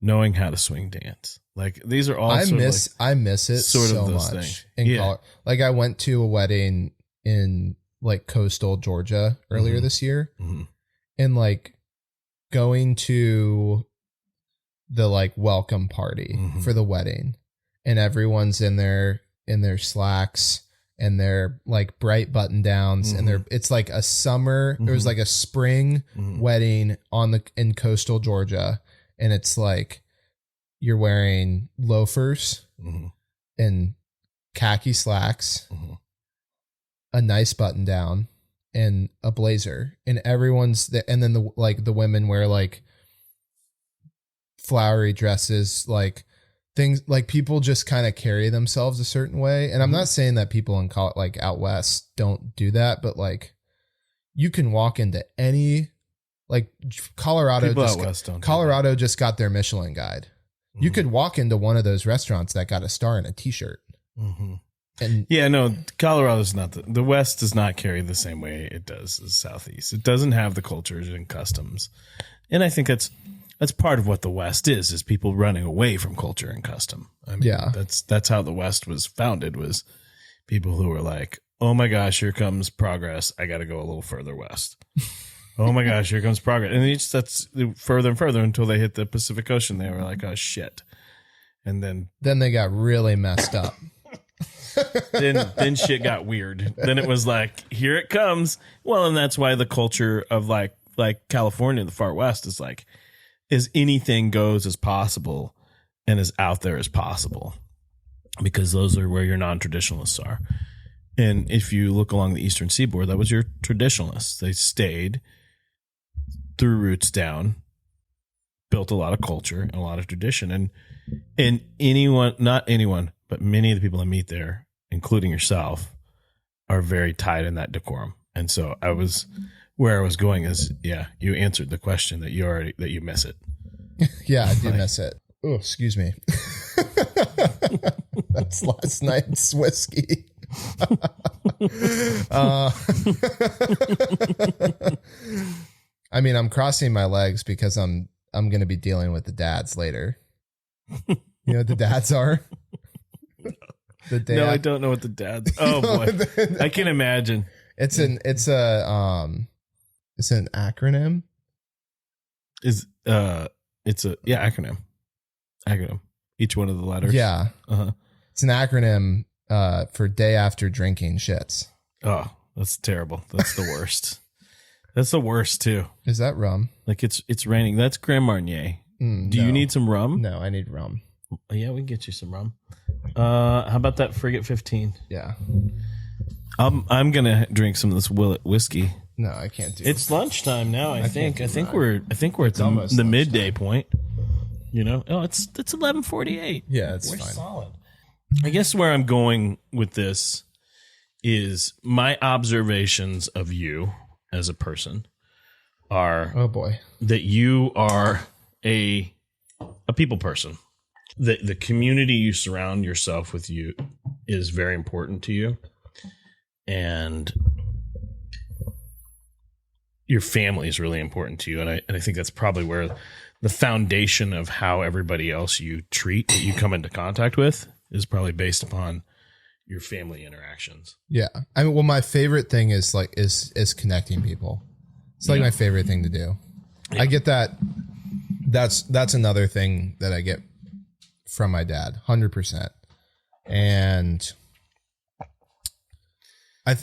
Knowing how to swing dance. Like these are all I miss it so much. Like I went to a wedding in like coastal Georgia earlier this year. Mm-hmm. And like going to the like welcome party for the wedding, and everyone's in their slacks and their like bright button downs, and it's like a summer. It was like a spring wedding in coastal Georgia, and it's like you're wearing loafers and khaki slacks, a nice button down, and a blazer, and and then the women wear like flowery dresses, like things, like people just kind of carry themselves a certain way. And I'm not saying that people in like out west don't do that, but like you can walk into any, like Colorado just got their Michelin guide. You could walk into one of those restaurants that got a star in a t-shirt. And yeah, no, Colorado's not the West does not carry the same way it does as Southeast. It doesn't have the cultures and customs. And I think that's part of what the West is people running away from culture and custom. I mean, that's how the West was founded, was people who were like, oh my gosh, here comes progress. I got to go a little further west. Oh my gosh, here comes progress. And that's further and further until they hit the Pacific Ocean. They were like, oh shit. And then they got really messed up. then shit got weird. Then it was like, here it comes. Well, and that's why the culture of like California, the far west, is like, as anything goes as possible and as out there as possible, because those are where your non-traditionalists are. And if you look along the eastern seaboard, that was your traditionalists. They stayed, threw roots down, built a lot of culture and a lot of tradition. And anyone, not anyone, but many of the people I meet there, including yourself, are very tied in that decorum. And so where I was going is, yeah, you answered the question that you miss it. Yeah, I do miss it. Oh, excuse me. That's last night's whiskey. I mean, I'm crossing my legs because I'm going to be dealing with the dads later. You know what the dads are? I don't know what the dads. Oh boy, I can imagine. It's an acronym. Acronym. Each one of the letters. Yeah. It's an acronym for day after drinking shits. Oh, that's terrible. That's the worst. That's the worst too. Is that rum? Like it's raining. That's Grand Marnier. Do you need some rum? No, I need rum. Yeah, we can get you some rum. How about that Frigate 15? Yeah. I'm gonna drink some of this Willet whiskey. No, I can't do. It's lunchtime now. I think we're at the midday point. You know, it's 11:48. Yeah, we're fine. Solid. I guess where I'm going with this is my observations of you as a person are, oh boy, that you are a people person. The community you surround yourself with is very important to you, and your family is really important to you. And I think that's probably where the foundation of how everybody else you treat, that you come into contact with, is probably based upon your family interactions. Yeah. I mean, well, my favorite thing is connecting people. It's like my favorite thing to do. Yeah. I get that. That's another thing that I get from my dad, 100%. And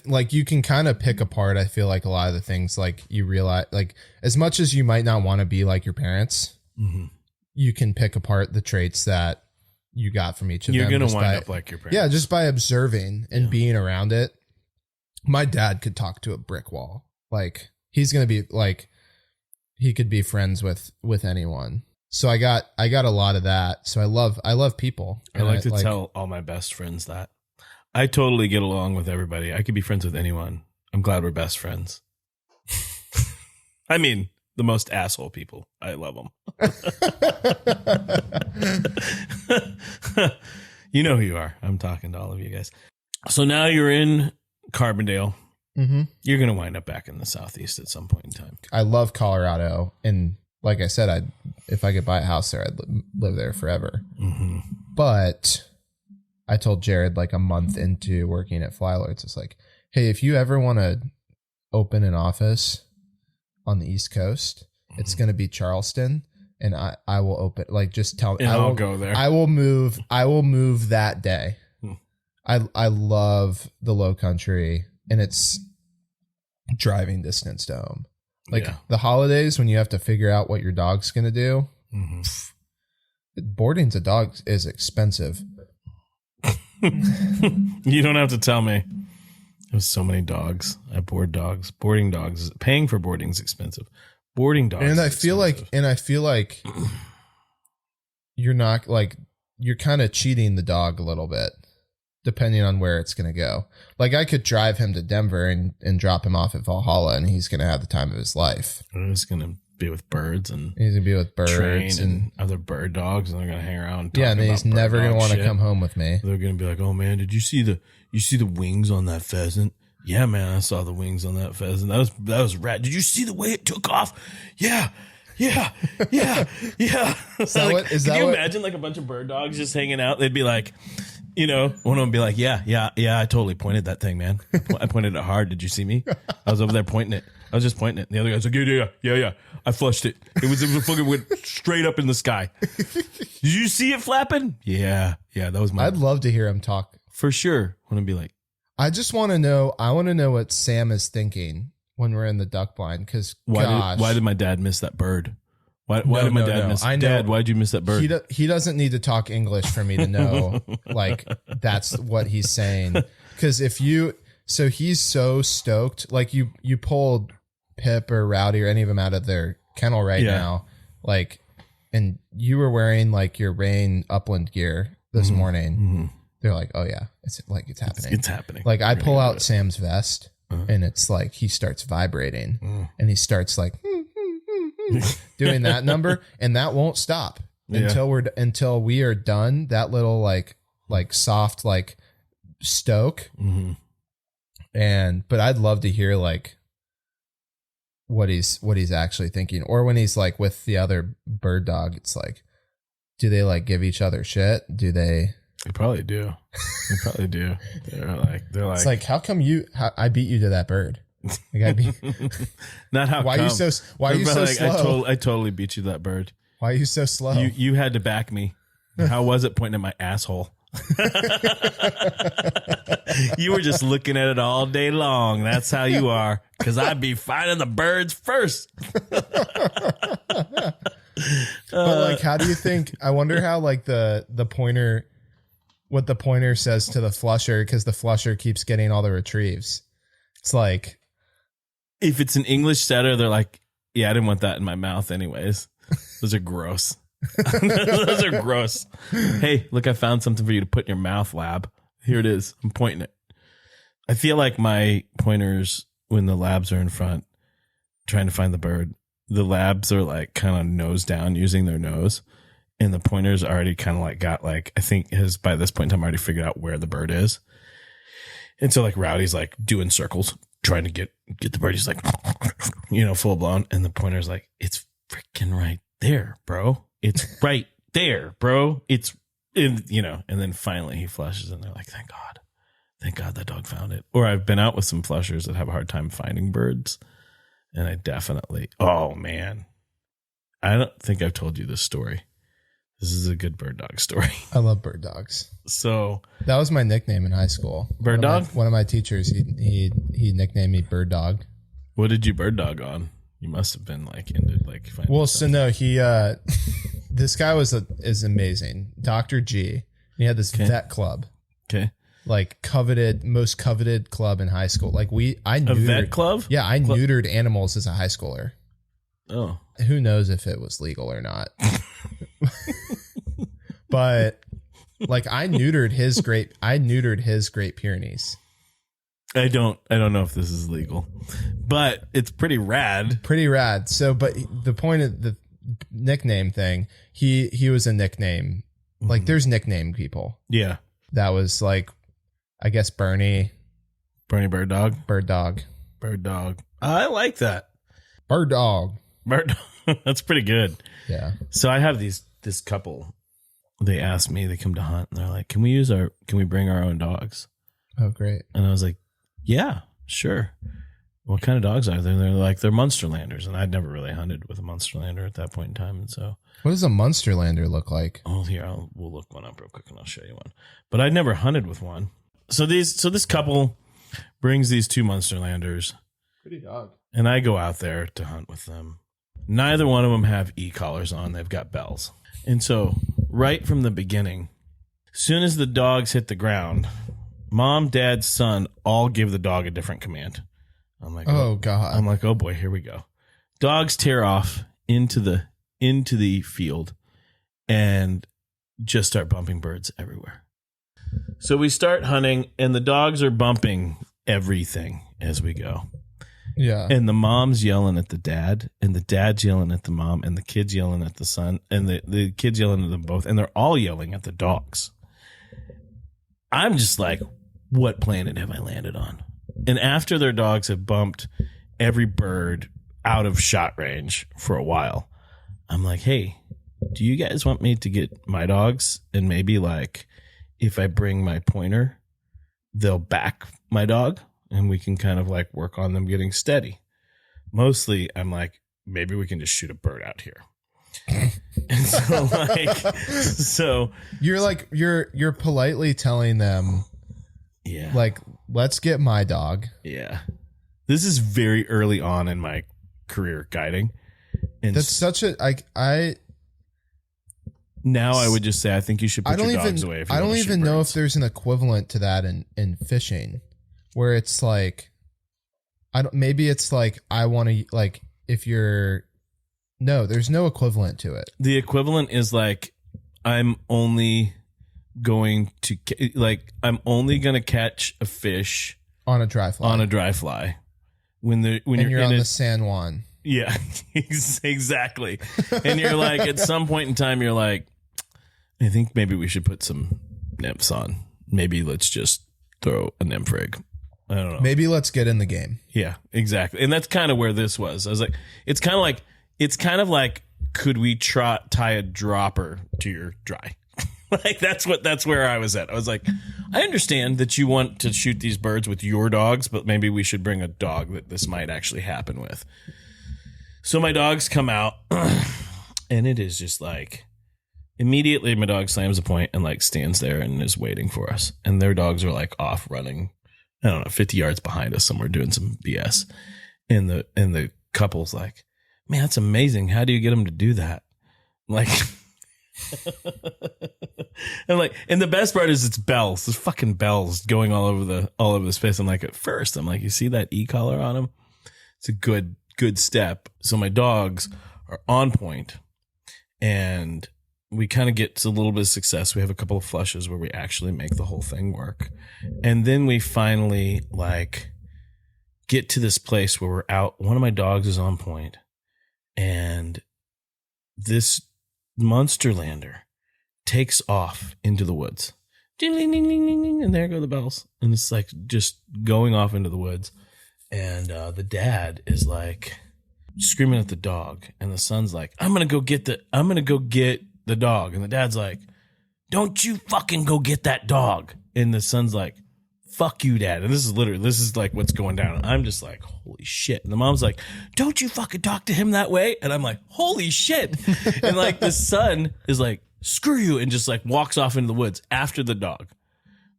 like you can kind of pick apart, I feel like, a lot of the things, like you realize, like as much as you might not want to be like your parents, you can pick apart the traits that you got from each of them. You're going to wind up like your parents. Yeah, just by observing and being around it. My dad could talk to a brick wall. Like he's going to be like, he could be friends with anyone. So I got a lot of that. So I love people. I like to tell all my best friends that I totally get along with everybody. I could be friends with anyone. I'm glad we're best friends. I mean, the most asshole people. I love them. You know who you are. I'm talking to all of you guys. So now you're in Carbondale. Mm-hmm. You're going to wind up back in the Southeast at some point in time. I love Colorado. And like I said, if I could buy a house there, I'd live there forever. Mm-hmm. But I told Jared like a month into working at Flylords, it's like, hey, if you ever want to open an office on the East Coast, it's going to be Charleston. And I will open, like, just tell me. I'll go there. I will move that day. I love the Low Country, and it's driving distance to home. Like the holidays when you have to figure out what your dog's going to do. Boarding's a dog is expensive. You don't have to tell me. There's so many dogs. I board dogs. Boarding dogs. Paying for boarding is expensive. Boarding dogs. And I feel like you're not like, you're kind of cheating the dog a little bit, depending on where it's going to go. Like I could drive him to Denver and drop him off at Valhalla, and he's going to have the time of his life. He's going to be with birds, and he's going to be with birds and other bird dogs, and they're going to hang around. Yeah, and then he's never going to want to come home with me. They're going to be like, "Oh man, did you see the wings on that pheasant?" Yeah, man, I saw the wings on that pheasant. That was rad. Did you see the way it took off? Yeah. Can you imagine like a bunch of bird dogs just hanging out? They'd be like, one of them would be like, yeah, I totally pointed that thing, man. I pointed it hard. Did you see me? I was over there pointing it. I was just pointing it. And the other guy's like, yeah. I flushed it. It fucking went straight up in the sky. Did you see it flapping? Yeah, that was my. I'd love to hear him talk. For sure. I want to be like, I just want to know. I want to know what Sam is thinking when we're in the duck blind. Because why did my dad miss that bird? Why did my dad miss? I know. Dad, why'd you miss that bird? He doesn't need to talk English for me to know. Like that's what he's saying. Because so he's so stoked. Like you pulled Pip or Rowdy or any of them out of their kennel now. Like, and you were wearing like your rain upland gear this morning. Mm-hmm. They're like, oh yeah, it's happening. It's happening. Like I pull out Sam's vest and it's like he starts vibrating and he starts like doing that number, and that won't stop until we are done. That little like soft like stoke. Mm-hmm. But I'd love to hear like what he's actually thinking, or when he's like with the other bird dog, it's like, do they like give each other shit? Do they? They probably do. They're like, it's like, how come I beat you to that bird? Like not how. Why come? Why are you so slow? I totally beat you to that bird. Why are you so slow? You had to back me. How was it pointing at my asshole? You were just looking at it all day long. That's how you are. Because I'd be finding the birds first. But like, how do you think? I wonder how like the pointer, what the pointer says to the flusher, because the flusher keeps getting all the retrieves. It's like, if it's an English setter, they're like, yeah, I didn't want that in my mouth anyways. Those are gross. Those are gross. Hey, look, I found something for you to put in your mouth, lab. Here it is. I'm pointing it. I feel like my pointers, when the labs are in front trying to find the bird, the labs are like kind of nose down using their nose, and the pointers already kind of like got like, I think has by this point in time already figured out where the bird is. And so like Rowdy's like doing circles trying to get the bird. He's like, full blown. And the pointer's like, it's freaking right there, bro. It's right there, bro. It's and then finally he flushes and they're like, thank God that dog found it. Or I've been out with some flushers that have a hard time finding birds. And I definitely, oh man, I don't think I've told you this story. This is a good bird dog story. I love bird dogs. So that was my nickname in high school. Bird dog? One of my teachers, he nicknamed me Bird Dog. What did you bird dog on? You must have been like into like. Well, so no, he this guy is amazing, Dr. G. He had this vet club. Okay. Like most coveted club in high school. Like I neutered, a vet club? Yeah, I neutered animals as a high schooler. Oh. Who knows if it was legal or not. But like I neutered his Great Pyrenees. I don't know if this is legal, but it's pretty rad. Pretty rad. So, but the point of the nickname thing, he was a nickname. Like there's nickname people. Yeah. That was like, I guess Berney Bird Dog. Bird Dog. Bird Dog. I like that. Bird Dog. Bird Dog. That's pretty good. Yeah. So I have this couple. They asked me, they come to hunt and they're like, can we bring our own dogs? Oh, great. And I was like, yeah, sure. What kind of dogs are there? And they're like, they're Munsterlanders. And I'd never really hunted with a Munsterlander at that point in time. And so, what does a Munsterlander look like? Oh, here, we'll look one up real quick and I'll show you one. But I'd never hunted with one. So this couple brings these two Munsterlanders. Pretty dog. And I go out there to hunt with them. Neither one of them have e-collars on. They've got bells. And so right from the beginning, as soon as the dogs hit the ground, mom, dad, son all give the dog a different command. I'm like, oh God. I'm like, oh boy, here we go. Dogs tear off into the field and just start bumping birds everywhere. So we start hunting and the dogs are bumping everything as we go. Yeah. And the mom's yelling at the dad, and the dad's yelling at the mom, and the kid's yelling at the son, and the kid's yelling at them both, and they're all yelling at the dogs. I'm just like, what planet have I landed on? And after their dogs have bumped every bird out of shot range for a while, I'm like, hey, do you guys want me to get my dogs? And maybe like, if I bring my pointer, they'll back my dog and we can kind of like work on them getting steady. Mostly I'm like, maybe we can just shoot a bird out here. And so you're politely telling them, yeah, like, let's get my dog. Yeah. This is very early on in my career guiding. And that's such a, now I would just say, I think you should put your dogs away. If you I don't even know birds. if there's an equivalent to that in fishing, where it's like, maybe it's like, I want to, like, if you're, no, there's no equivalent to it. The equivalent is like, I'm only going to catch a fish on a dry fly. When you're on the San Juan. Yeah, exactly. And you're like, at some point in time, you're like, I think maybe we should put some nymphs on. Maybe let's just throw a nymph rig. I don't know. Maybe let's get in the game. Yeah, exactly. And that's kind of where this was. I was like, it's kind of like, could we tie a dropper to your dry? Like that's where I was at. I was like, I understand that you want to shoot these birds with your dogs, but maybe we should bring a dog that this might actually happen with. So my dogs come out and it is just like, immediately my dog slams a point and like stands there and is waiting for us. And their dogs are like off running, I don't know, 50 yards behind us somewhere doing some BS. And the couple's like, man, that's amazing. How do you get them to do that? Like, and the best part is it's bells. There's fucking bells going all over the space. I'm like, at first, I'm like, you see that e-collar on them? It's a good step. So my dogs are on point and we kind of get to a little bit of success. We have a couple of flushes where we actually make the whole thing work. And then we finally like get to this place where we're out. One of my dogs is on point and this Munsterlander takes off into the woods. Ding, ding, ding, ding, ding, ding, and there go the bells. And it's like just going off into the woods. And the dad is like screaming at the dog. And the son's like, I'm going to go get the dog. And the dad's like, don't you fucking go get that dog. And the son's like, fuck you, dad. And this is like what's going down. And I'm just like, holy shit. And the mom's like, don't you fucking talk to him that way. And I'm like, holy shit. And like the son is like screw you, and just like walks off into the woods after the dog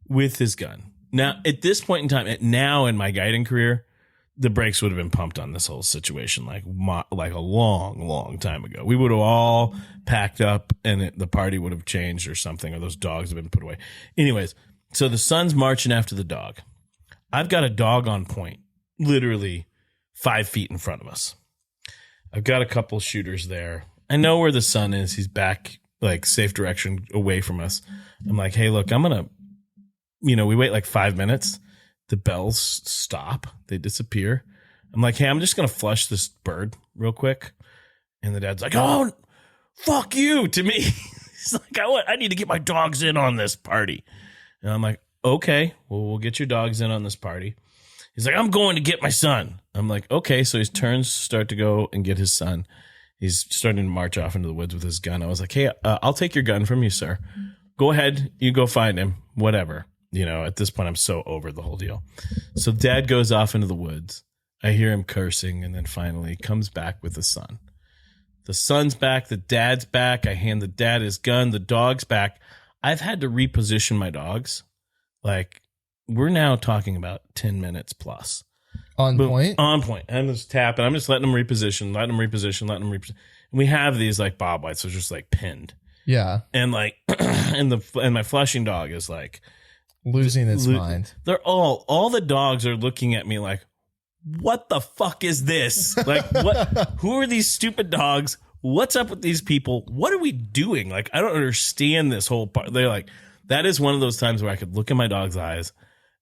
with his gun. Now, at this point in time, now in my guiding career, the brakes would have been pumped on this whole situation like a long, long time ago. We would have all packed up and the party would have changed or something, or those dogs have been put away. Anyways, so the son's marching after the dog. I've got a dog on point, literally 5 feet in front of us. I've got a couple shooters there. I know where the son is. He's back, like, safe direction away from us. I'm like, hey, look, I'm going to, we wait like 5 minutes. The bells stop. They disappear. I'm like, hey, I'm just going to flush this bird real quick. And the dad's like, oh, fuck you to me. He's like, I need to get my dogs in on this party. And I'm like, okay, well, we'll get your dogs in on this party. He's like, I'm going to get my son. I'm like, okay. So his turns start to go and get his son. He's starting to march off into the woods with his gun. I was like, hey, I'll take your gun from you, sir. Go ahead. You go find him. Whatever. At this point, I'm so over the whole deal. So dad goes off into the woods. I hear him cursing, and then finally comes back with the son. The son's back. The dad's back. I hand the dad his gun. The dog's back. I've had to reposition my dogs. Like, we're now talking about 10 minutes plus. On point? On point. I'm just tapping. I'm just letting them reposition. And we have these, like, bob whites, so just, like, pinned. Yeah. And, like, and my flushing dog is, like, losing its mind. They're all the dogs are looking at me like, what the fuck is this? Like, what? Who are these stupid dogs? What's up with these people? What are we doing? Like, I don't understand this whole part. They're like, that is one of those times where I could look in my dog's eyes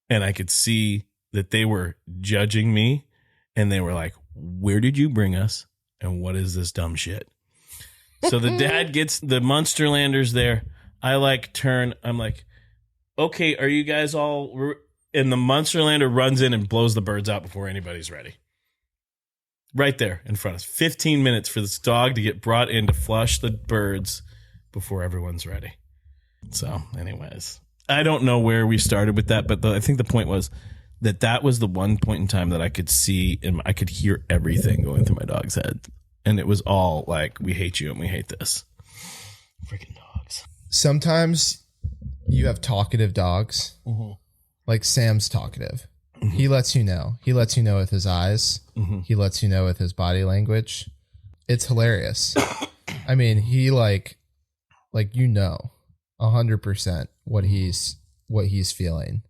and I could see that they were judging me, and they were like, where did you bring us? And what is this dumb shit? So the dad gets the Munsterlanders there. I like turn. I'm like, okay, are you guys all... And the Munsterlander runs in and blows the birds out before anybody's ready. Right there in front of us. 15 minutes for this dog to get brought in to flush the birds before everyone's ready. So, anyways, I don't know where we started with that, but I think the point was that was the one point in time that I could see and I could hear everything going through my dog's head. And it was all like, we hate you and we hate this. Freaking dogs. Sometimes you have talkative dogs. Mm-hmm. Like Sam's talkative. Mm-hmm. He lets you know. He lets you know with his eyes. Mm-hmm. He lets you know with his body language. It's hilarious. I mean, he like 100% what he's feeling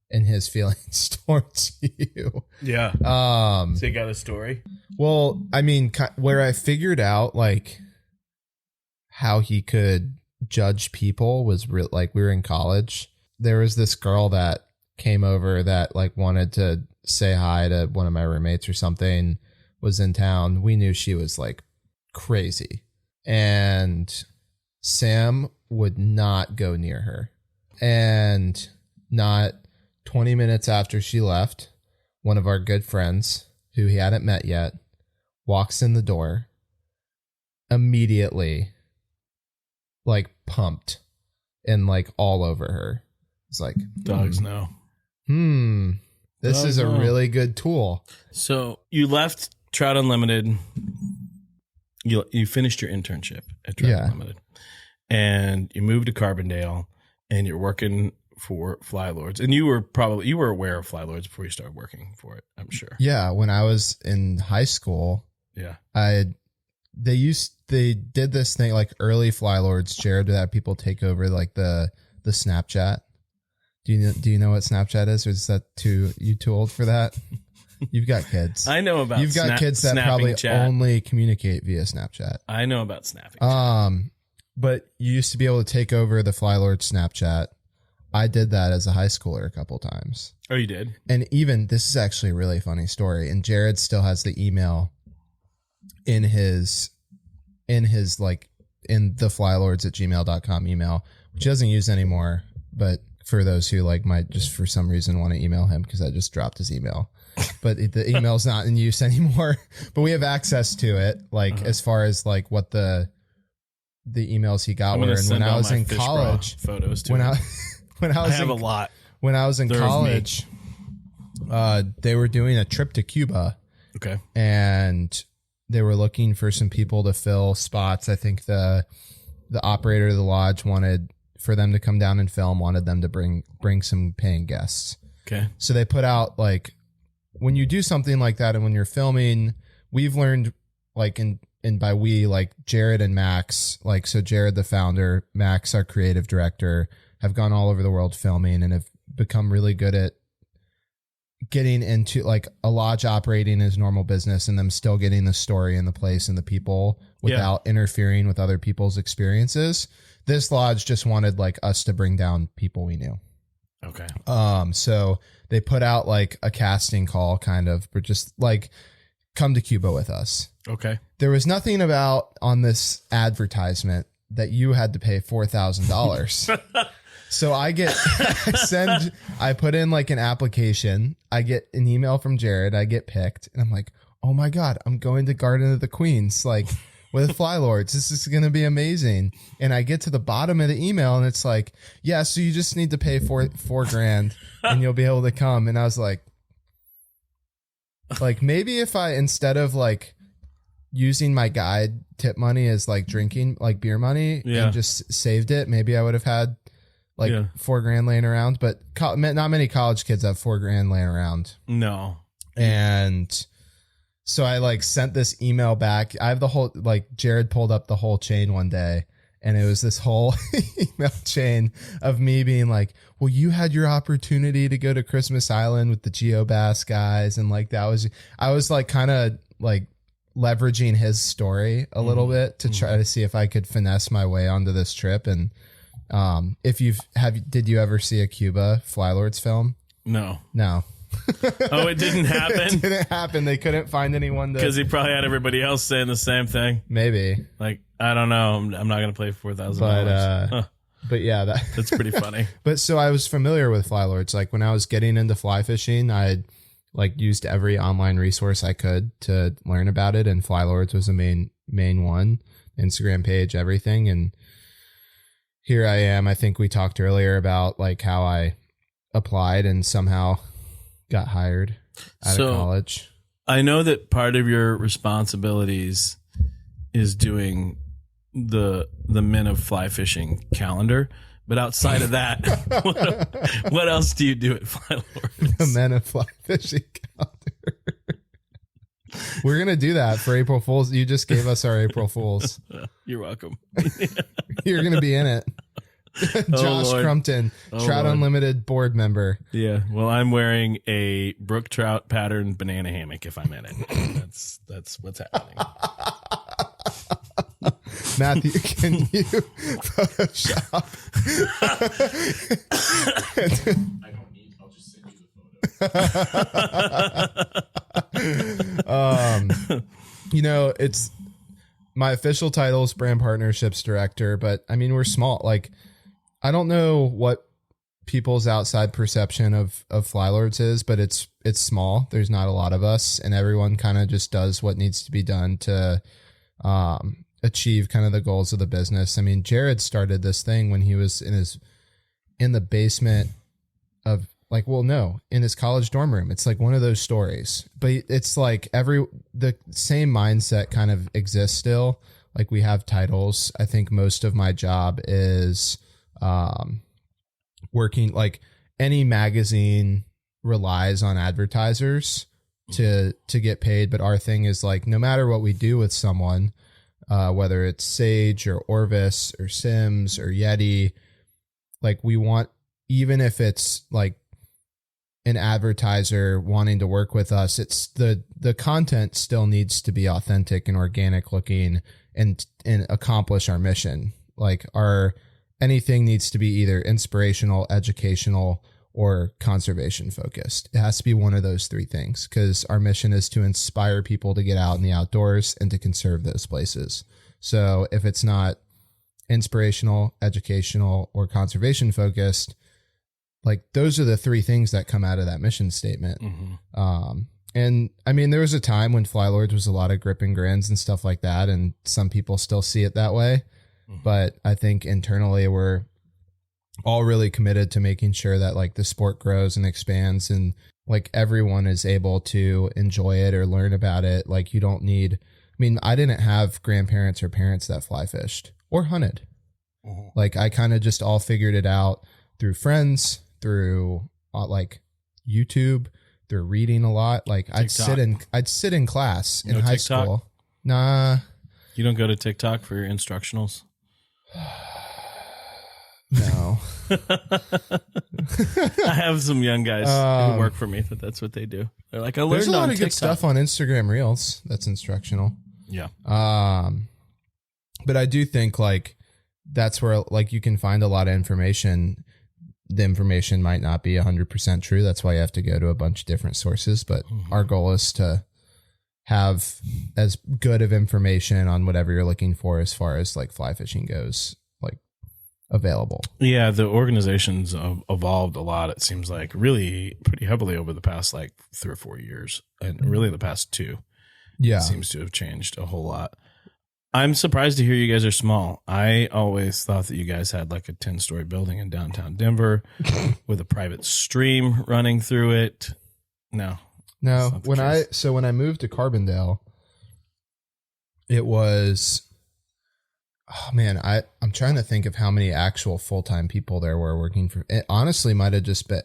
and his feelings towards you. Yeah. So you got a story? Well, I mean, where I figured out like how he could judge people was like we were in college. There was this girl that came over that like wanted to say hi to one of my roommates or something, was in town. We knew she was like crazy, and Sam would not go near her. And not 20 minutes after she left, one of our good friends who he hadn't met yet walks in the door, immediately like pumped and like all over her. It's like, dogs know. This is a really good tool. So you left Trout Unlimited. You finished your internship at Trout Unlimited, and you moved to Carbondale, and you're working for Flylords. And you were aware of Flylords before you started working for it, I'm sure. Yeah, when I was in high school, they did this thing like early Flylords. Jared would have people take over like the Snapchat. Do you know what Snapchat is, or is that too old for that? You've got kids. I know about. You've got kids that probably chat. Only communicate via Snapchat. I know about snapping. But you used to be able to take over the Flylord Snapchat. I did that as a high schooler a couple times. Oh, you did? And even this is actually a really funny story. And Jared still has the email in his like in the flylords@gmail.com email, which he doesn't use anymore, but for those who like might just for some reason want to email him, because I just dropped his email, but the email's not in use anymore, but we have access to it. Like as far as like what the emails he got were. And when I was in college, photos too. I have a lot. When I was in college, they were doing a trip to Cuba. Okay. And they were looking for some people to fill spots. I think the the operator of the lodge wanted for them to come down and film, wanted them to bring some paying guests. Okay. So they put out, like, when you do something like that and when you're filming, we've learned, like, and by we, like Jared and Max, like, so Jared, the founder, Max, our creative director, have gone all over the world filming and have become really good at getting into, like, a lodge operating as normal business and them still getting the story and the place and the people without interfering with other people's experiences. This lodge just wanted, like, us to bring down people we knew. Okay. So they put out, like, a casting call, kind of, but just like, come to Cuba with us. Okay. There was nothing about on this advertisement that you had to pay $4,000. So I put in, like, an application. I get an email from Jared. I get picked, and I'm like, oh my God, I'm going to Garden of the Queens, like, with Flylords. This is going to be amazing. And I get to the bottom of the email and it's like, yeah, so you just need to pay $4,000 and you'll be able to come. And I was like, maybe if I, instead of, like, using my guide tip money as, like, drinking, like, beer money and just saved it, maybe I would have had, like, $4,000 laying around. But not many college kids have $4,000 laying around. No. And so I, like, sent this email back. I have the whole, like, Jared pulled up the whole chain one day, and it was this whole email chain of me being like, well, you had your opportunity to go to Christmas Island with the GeoBass guys. And, like, I was like, kind of, like, leveraging his story a little bit to try to see if I could finesse my way onto this trip. And did you ever see a Cuba Flylords film? No. Oh, it didn't happen? It didn't happen. They couldn't find anyone to... Because he probably had everybody else saying the same thing. Maybe. Like, I don't know. I'm not going to play $4,000. But yeah, that's pretty funny. But so I was familiar with Flylords. Like, when I was getting into fly fishing, I had, like, used every online resource I could to learn about it. And Flylords was the main one. Instagram page, everything. And here I am. I think we talked earlier about, like, how I applied and somehow got hired out of college. I know that part of your responsibilities is doing the Men of Fly Fishing calendar, but outside of that, what else do you do at Flylords? The Men of Fly Fishing calendar. We're gonna do that for April Fools. You just gave us our April Fools. You're welcome. You're gonna be in it. Josh Crumpton, Trout Unlimited board member. Yeah, well, I'm wearing a Brook Trout pattern banana hammock if I'm in it. That's what's happening. Matthew, can you Photoshop? I don't need. I'll just send you the photo. You know, it's my official title is brand partnerships director, but I mean, we're small. Like, I don't know what people's outside perception of Flylords is, but it's small. There's not a lot of us, and everyone kind of just does what needs to be done to achieve kind of the goals of the business. I mean, Jared started this thing when he was in the basement of, like, well, no, in his college dorm room. It's like one of those stories, but it's like the same mindset kind of exists still. Like, we have titles. I think most of my job is working, like, any magazine relies on advertisers to get paid. But our thing is, like, no matter what we do with someone, whether it's Sage or Orvis or Sims or Yeti, like, we want, even if it's like an advertiser wanting to work with us, it's the content still needs to be authentic and organic looking and accomplish our mission. Like, anything needs to be either inspirational, educational, or conservation focused. It has to be one of those three things, because our mission is to inspire people to get out in the outdoors and to conserve those places. So if it's not inspirational, educational, or conservation focused, like, those are the three things that come out of that mission statement. Mm-hmm. And I mean, there was a time when Flylords was a lot of grip and grins and stuff like that, and some people still see it that way. Mm-hmm. But I think internally we're all really committed to making sure that, like, the sport grows and expands, and, like, everyone is able to enjoy it or learn about it. Like, you don't need, I mean, I didn't have grandparents or parents that fly fished or hunted. Like I kind of just all figured it out through friends, through like YouTube, through reading a lot. Like TikTok. I'd sit in class in No high TikTok? school. Nah, You don't go to TikTok for your instructionals? no. I have some young guys who work for me that's what they do. They're like, I learned There's a lot on of TikTok. good stuff on Instagram Reels that's instructional. Yeah. But I do think like that's where like you can find a lot of information. The information might not be 100% true. That's why you have to go to a bunch of different sources. But our goal is to have as good of information on whatever you're looking for as far as like fly fishing goes, like available. Yeah, the organization's evolved a lot, it seems like, really pretty heavily over the past like 3 or 4 years. And really the past 2. Yeah. It seems to have changed a whole lot. I'm surprised to hear you guys are small. I always thought that you guys had like a 10-story building in downtown Denver with a private stream running through it. No. When I moved to Carbondale, it was, oh man, I'm trying to think of how many actual full-time people there were working for. It honestly might have just been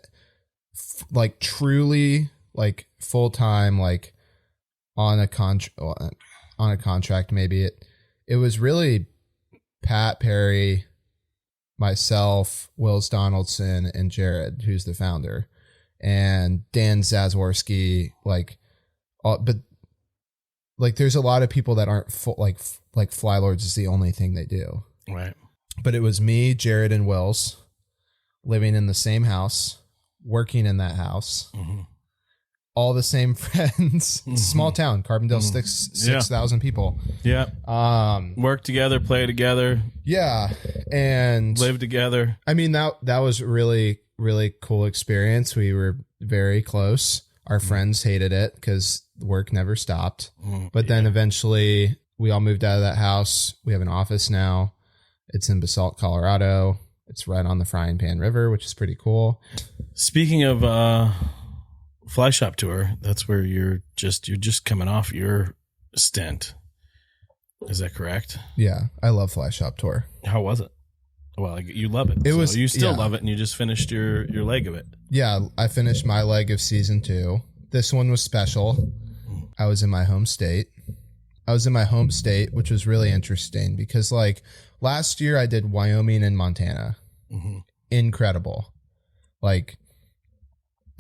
like truly like full-time, like on a contract. Maybe it was really Pat Perry, myself, Wills Donaldson, and Jared, who's the founder, and Dan Zazworski. But like, there's a lot of people that aren't full, like Flylords is the only thing they do. Right. But it was me, Jared, and Wills living in the same house, working in that house. All the same friends. Small town, Carbondale, 6,000 people. Yeah. Work together, play together. Yeah. And live together. I mean, that was really, really cool experience. We were very close. Our friends hated it because work never stopped. But then eventually we all moved out of that house. We have an office now. It's in Basalt, Colorado. It's right on the Frying Pan River, which is pretty cool. Speaking of Fly Shop Tour, that's where you're just coming off your stint. Is that correct? Yeah, I love Fly Shop Tour. How was it? Well, you love it. You still love it, and you just finished your leg of it. Yeah, I finished my leg of season 2. This one was special. I was in my home state. Which was really interesting because like last year I did Wyoming and Montana. Incredible. Like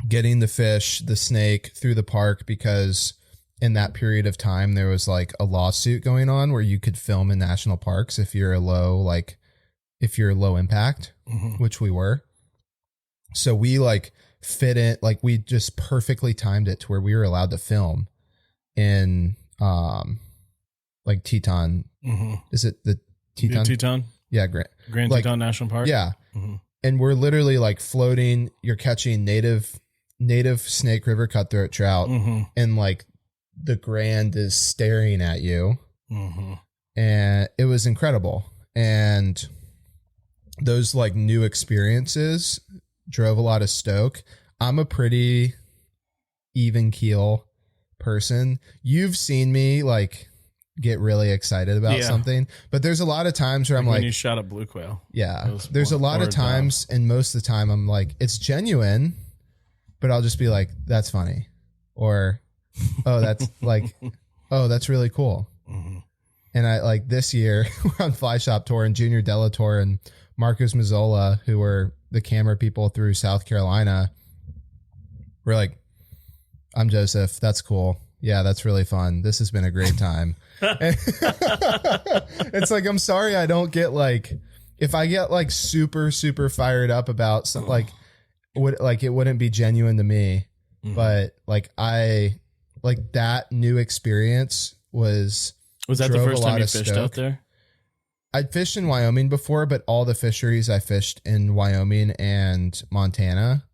getting the fish, the snake through the park, because in that period of time there was like a lawsuit going on where you could film in national parks if you're low impact, which we were. So we like fit in, like we just perfectly timed it to where we were allowed to film in like Teton. Is it the Teton? Teton? Yeah, Grand like, Teton National Park. Yeah. And we're literally like floating, you're catching native Snake River cutthroat trout, and like the Grand is staring at you. And it was incredible. And those like new experiences drove a lot of stoke. I'm a pretty even keel person. You've seen me like get really excited about something, but there's a lot of times where I'm when like, you shot a blue quail. Yeah. There's a lot of times, and most of the time I'm like, it's genuine, but I'll just be like, that's funny. Or, oh, that's like, oh, that's really cool. And I like this year we're on Fly Shop Tour, and Junior Delator and Marcus Mazzola, who were the camera people through South Carolina, we're like, I'm Joseph. That's cool. Yeah, that's really fun. This has been a great time. It's like, I'm sorry I don't get like, if I get like super, super fired up about something, like it wouldn't be genuine to me. But like that new experience was that the first time you fished out there? I'd fished in Wyoming before, but all the fisheries I fished in Wyoming and Montana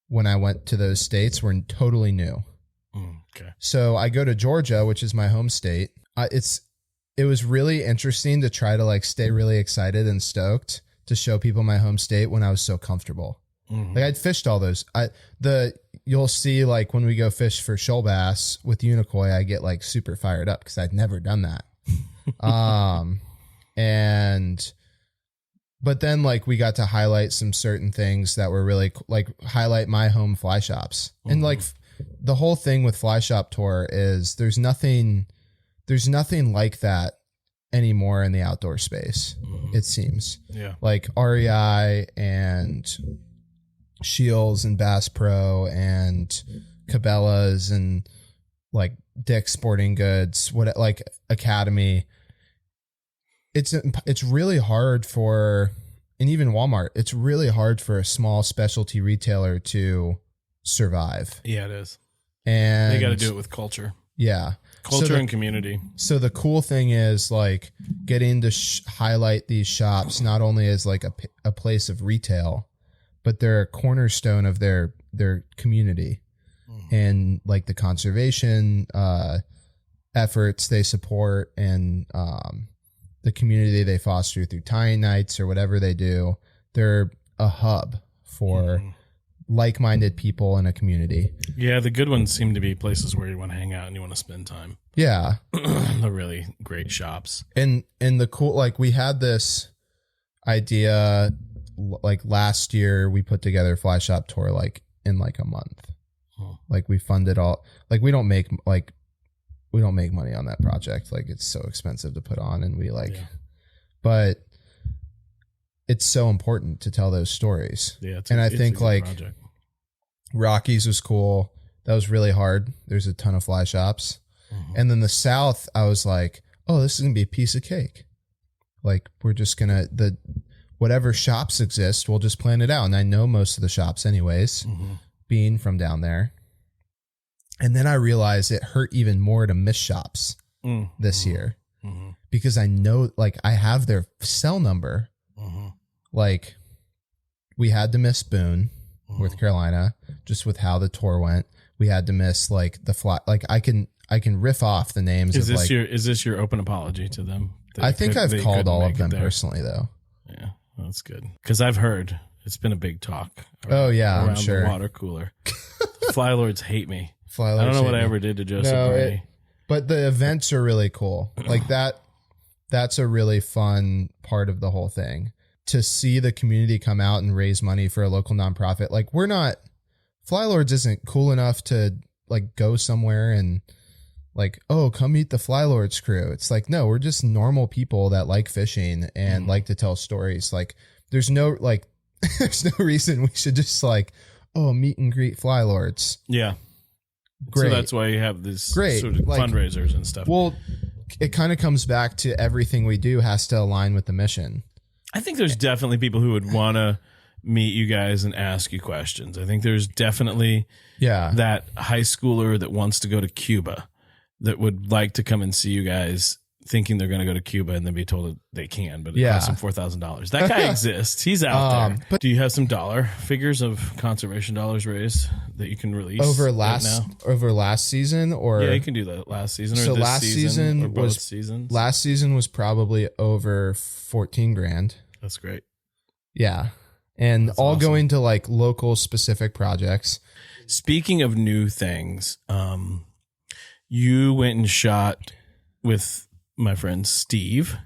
when I went to those states were totally new. Okay. So I go to Georgia, which is my home state. It was really interesting to try to like stay really excited and stoked to show people my home state when I was so comfortable. Like I'd fished all those. You'll see like when we go fish for shoal bass with Unicoi, I get like super fired up because I'd never done that. And But then like we got to highlight some certain things that were really like highlight my home fly shops. And like the whole thing with Fly Shop Tour is there's nothing like that anymore in the outdoor space. It seems. Yeah. Like REI and Shields and Bass Pro and Cabela's and like Dick's Sporting Goods, what like Academy. It's really hard for, and even Walmart, it's really hard for a small specialty retailer to survive. Yeah, it is. And they got to do it with culture. Yeah. Culture and community. So the cool thing is like getting to highlight these shops, not only as like a place of retail, but they're a cornerstone of their community and like the conservation efforts they support and the community they foster through tying nights or whatever they do. They're a hub for like-minded people in a community. Yeah, the good ones seem to be places where you want to hang out and you want to spend time. Yeah. The really great shops. And the cool, like we had this idea like last year we put together a Fly Shop Tour like in like a month. Like we funded all, like we don't make money on that project. Like it's so expensive to put on and we like, but it's so important to tell those stories. Yeah. And I think like project. Rockies was cool. That was really hard. There's a ton of fly shops. And then the South, I was like, oh, this is going to be a piece of cake. Like we're just going to, whatever shops exist, we'll just plan it out. And I know most of the shops anyways, being from down there. And then I realized it hurt even more to miss shops this year because I know, like, I have their cell number. Like, we had to miss Boone, North Carolina, just with how the tour went. We had to miss like the fly. Like, I can riff off the names. Is this your open apology to them? I think I've called all of them personally, though. Yeah, that's good because I've heard it's been a big talk. Oh yeah, around I'm sure. The water cooler. Flylords hate me. Flylords I don't know what hate I me. ever did to Joseph No, Berney. But the events are really cool. Like that. That's a really fun part of the whole thing. To see the community come out and raise money for a local nonprofit. Like Flylords isn't cool enough to like go somewhere and like, oh, come meet the Flylords crew. It's like, no, we're just normal people that like fishing and like to tell stories. Like there's no reason we should just like, oh, meet and greet Flylords. Yeah. Great. So that's why you have this Great. sort of Like, fundraisers and stuff. Well, it kind of comes back to everything we do has to align with the mission. I think there's definitely people who would want to meet you guys and ask you questions. I think there's definitely that high schooler that wants to go to Cuba that would like to come and see you guys thinking they're going to go to Cuba and then be told that they can, but it costs them $4,000. That guy exists. He's out there. But do you have some dollar figures of conservation dollars raised that you can release over now? last season? Or yeah, you can do that last season or so this last season or both was seasons. Last season was probably over 14 grand. That's great. Yeah. And That's all awesome. going to like local specific projects. Speaking of new things, you went and shot with my friend Steve,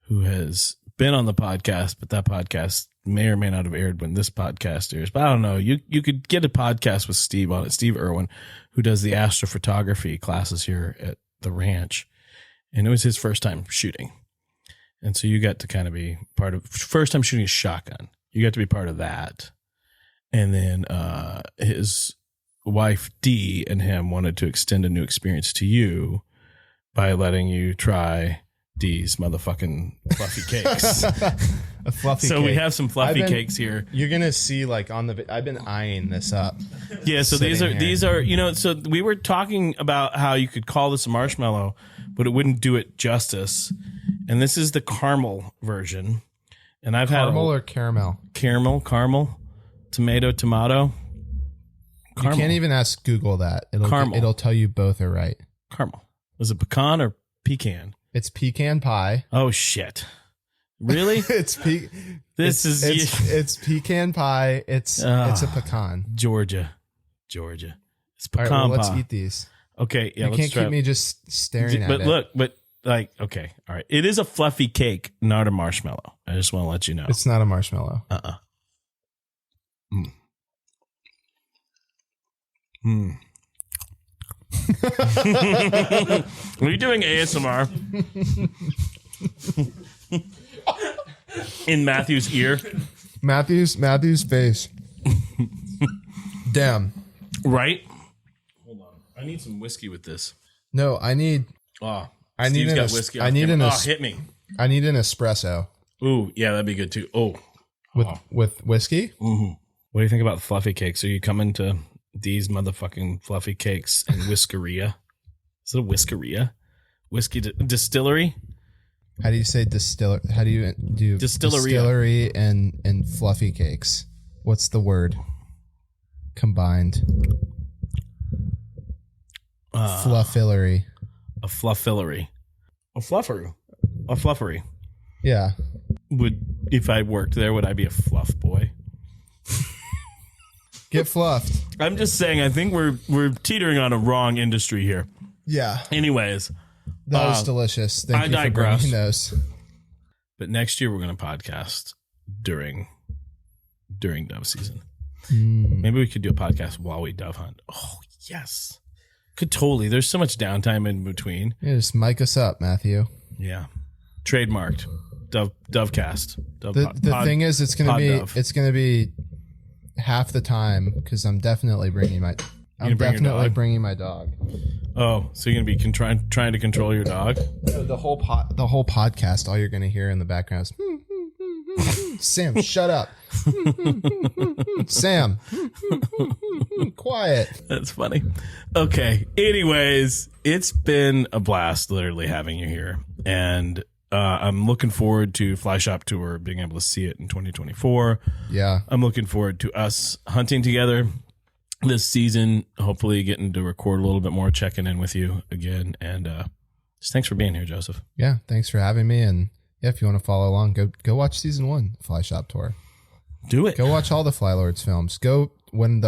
who has been on the podcast, but that podcast may or may not have aired when this podcast airs. But I don't know. You could get a podcast with Steve on it, Steve Irwin, who does the astrophotography classes here at the ranch. And it was his first time shooting. And so you got to kind of be part of first time shooting a shotgun. You got to be part of that. And then his wife Dee and him wanted to extend a new experience to you by letting you try Dee's motherfucking fluffy cakes. A fluffy so cake. we have some fluffy cakes here. You're going to see like on the, I've been eyeing this up. Yeah. So these are, you know, so we were talking about how you could call this a marshmallow, but it wouldn't do it justice. And this is the caramel version. And I've had caramel or caramel? Caramel, tomato. Caramel. You can't even ask Google that. It'll tell you both are right. Caramel. Was it pecan or pecan? It's pecan pie. Oh shit! Really? It's pecan pie. It's a pecan. Georgia. It's pecan All right, well, pie. let's eat these. Okay, yeah. You can't keep me just staring at it. But look, but like, okay, all right. It is a fluffy cake, not a marshmallow. I just want to let you know. It's not a marshmallow. Are you doing ASMR in Matthew's ear? Matthew's face. Damn. Right? Hold on. I need some whiskey with this. No, I need Oh, I Steve's need got an whiskey. I need an hit me. I need an espresso. Ooh, yeah, that'd be good too. Oh, With whiskey? mm-hmm. What do you think about the fluffy cakes? Are you coming to these motherfucking fluffy cakes in Whiskeria? Is it a Whiskeria? Whiskey distillery? How do you say distiller? How do you do distillery and fluffy cakes? What's the word combined? Fluffillery. A fluffillery. A fluffery. Yeah. If I worked there, would I be a fluff boy? Get fluffed. I'm just saying, I think we're teetering on a wrong industry here. Yeah. Anyways. That was delicious. Thank I you digress. for bringing those. But next year we're going to podcast during dove season. Maybe we could do a podcast while we dove hunt. Oh, yes. Could totally. There's so much downtime in between. Yeah, just mic us up, Matthew. Yeah. Trademarked. Dovecast. The thing is, it's gonna be half the time because I'm definitely bringing my bringing my dog. Oh, so you're gonna be trying to control your dog? No, the whole podcast, all you're gonna hear in the background is Sam, shut up. Sam, quiet. That's funny. Okay. Anyways, it's been a blast literally having you here. And I'm looking forward to Fly Shop Tour, being able to see it in 2024. Yeah. I'm looking forward to us hunting together this season, hopefully getting to record a little bit more, checking in with you again. And just thanks for being here, Joseph. Yeah, thanks for having me. And yeah, if you want to follow along, go watch season 1, Fly Shop Tour. Do it. Go watch all the Flylords films. Go when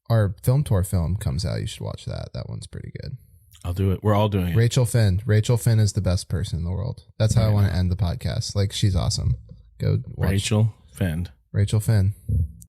our film tour film comes out. You should watch that. That one's pretty good. I'll do it. We're all doing it. Rachel Finn is the best person in the world. That's how I want to end the podcast. Like, she's awesome. Go watch Rachel Finn.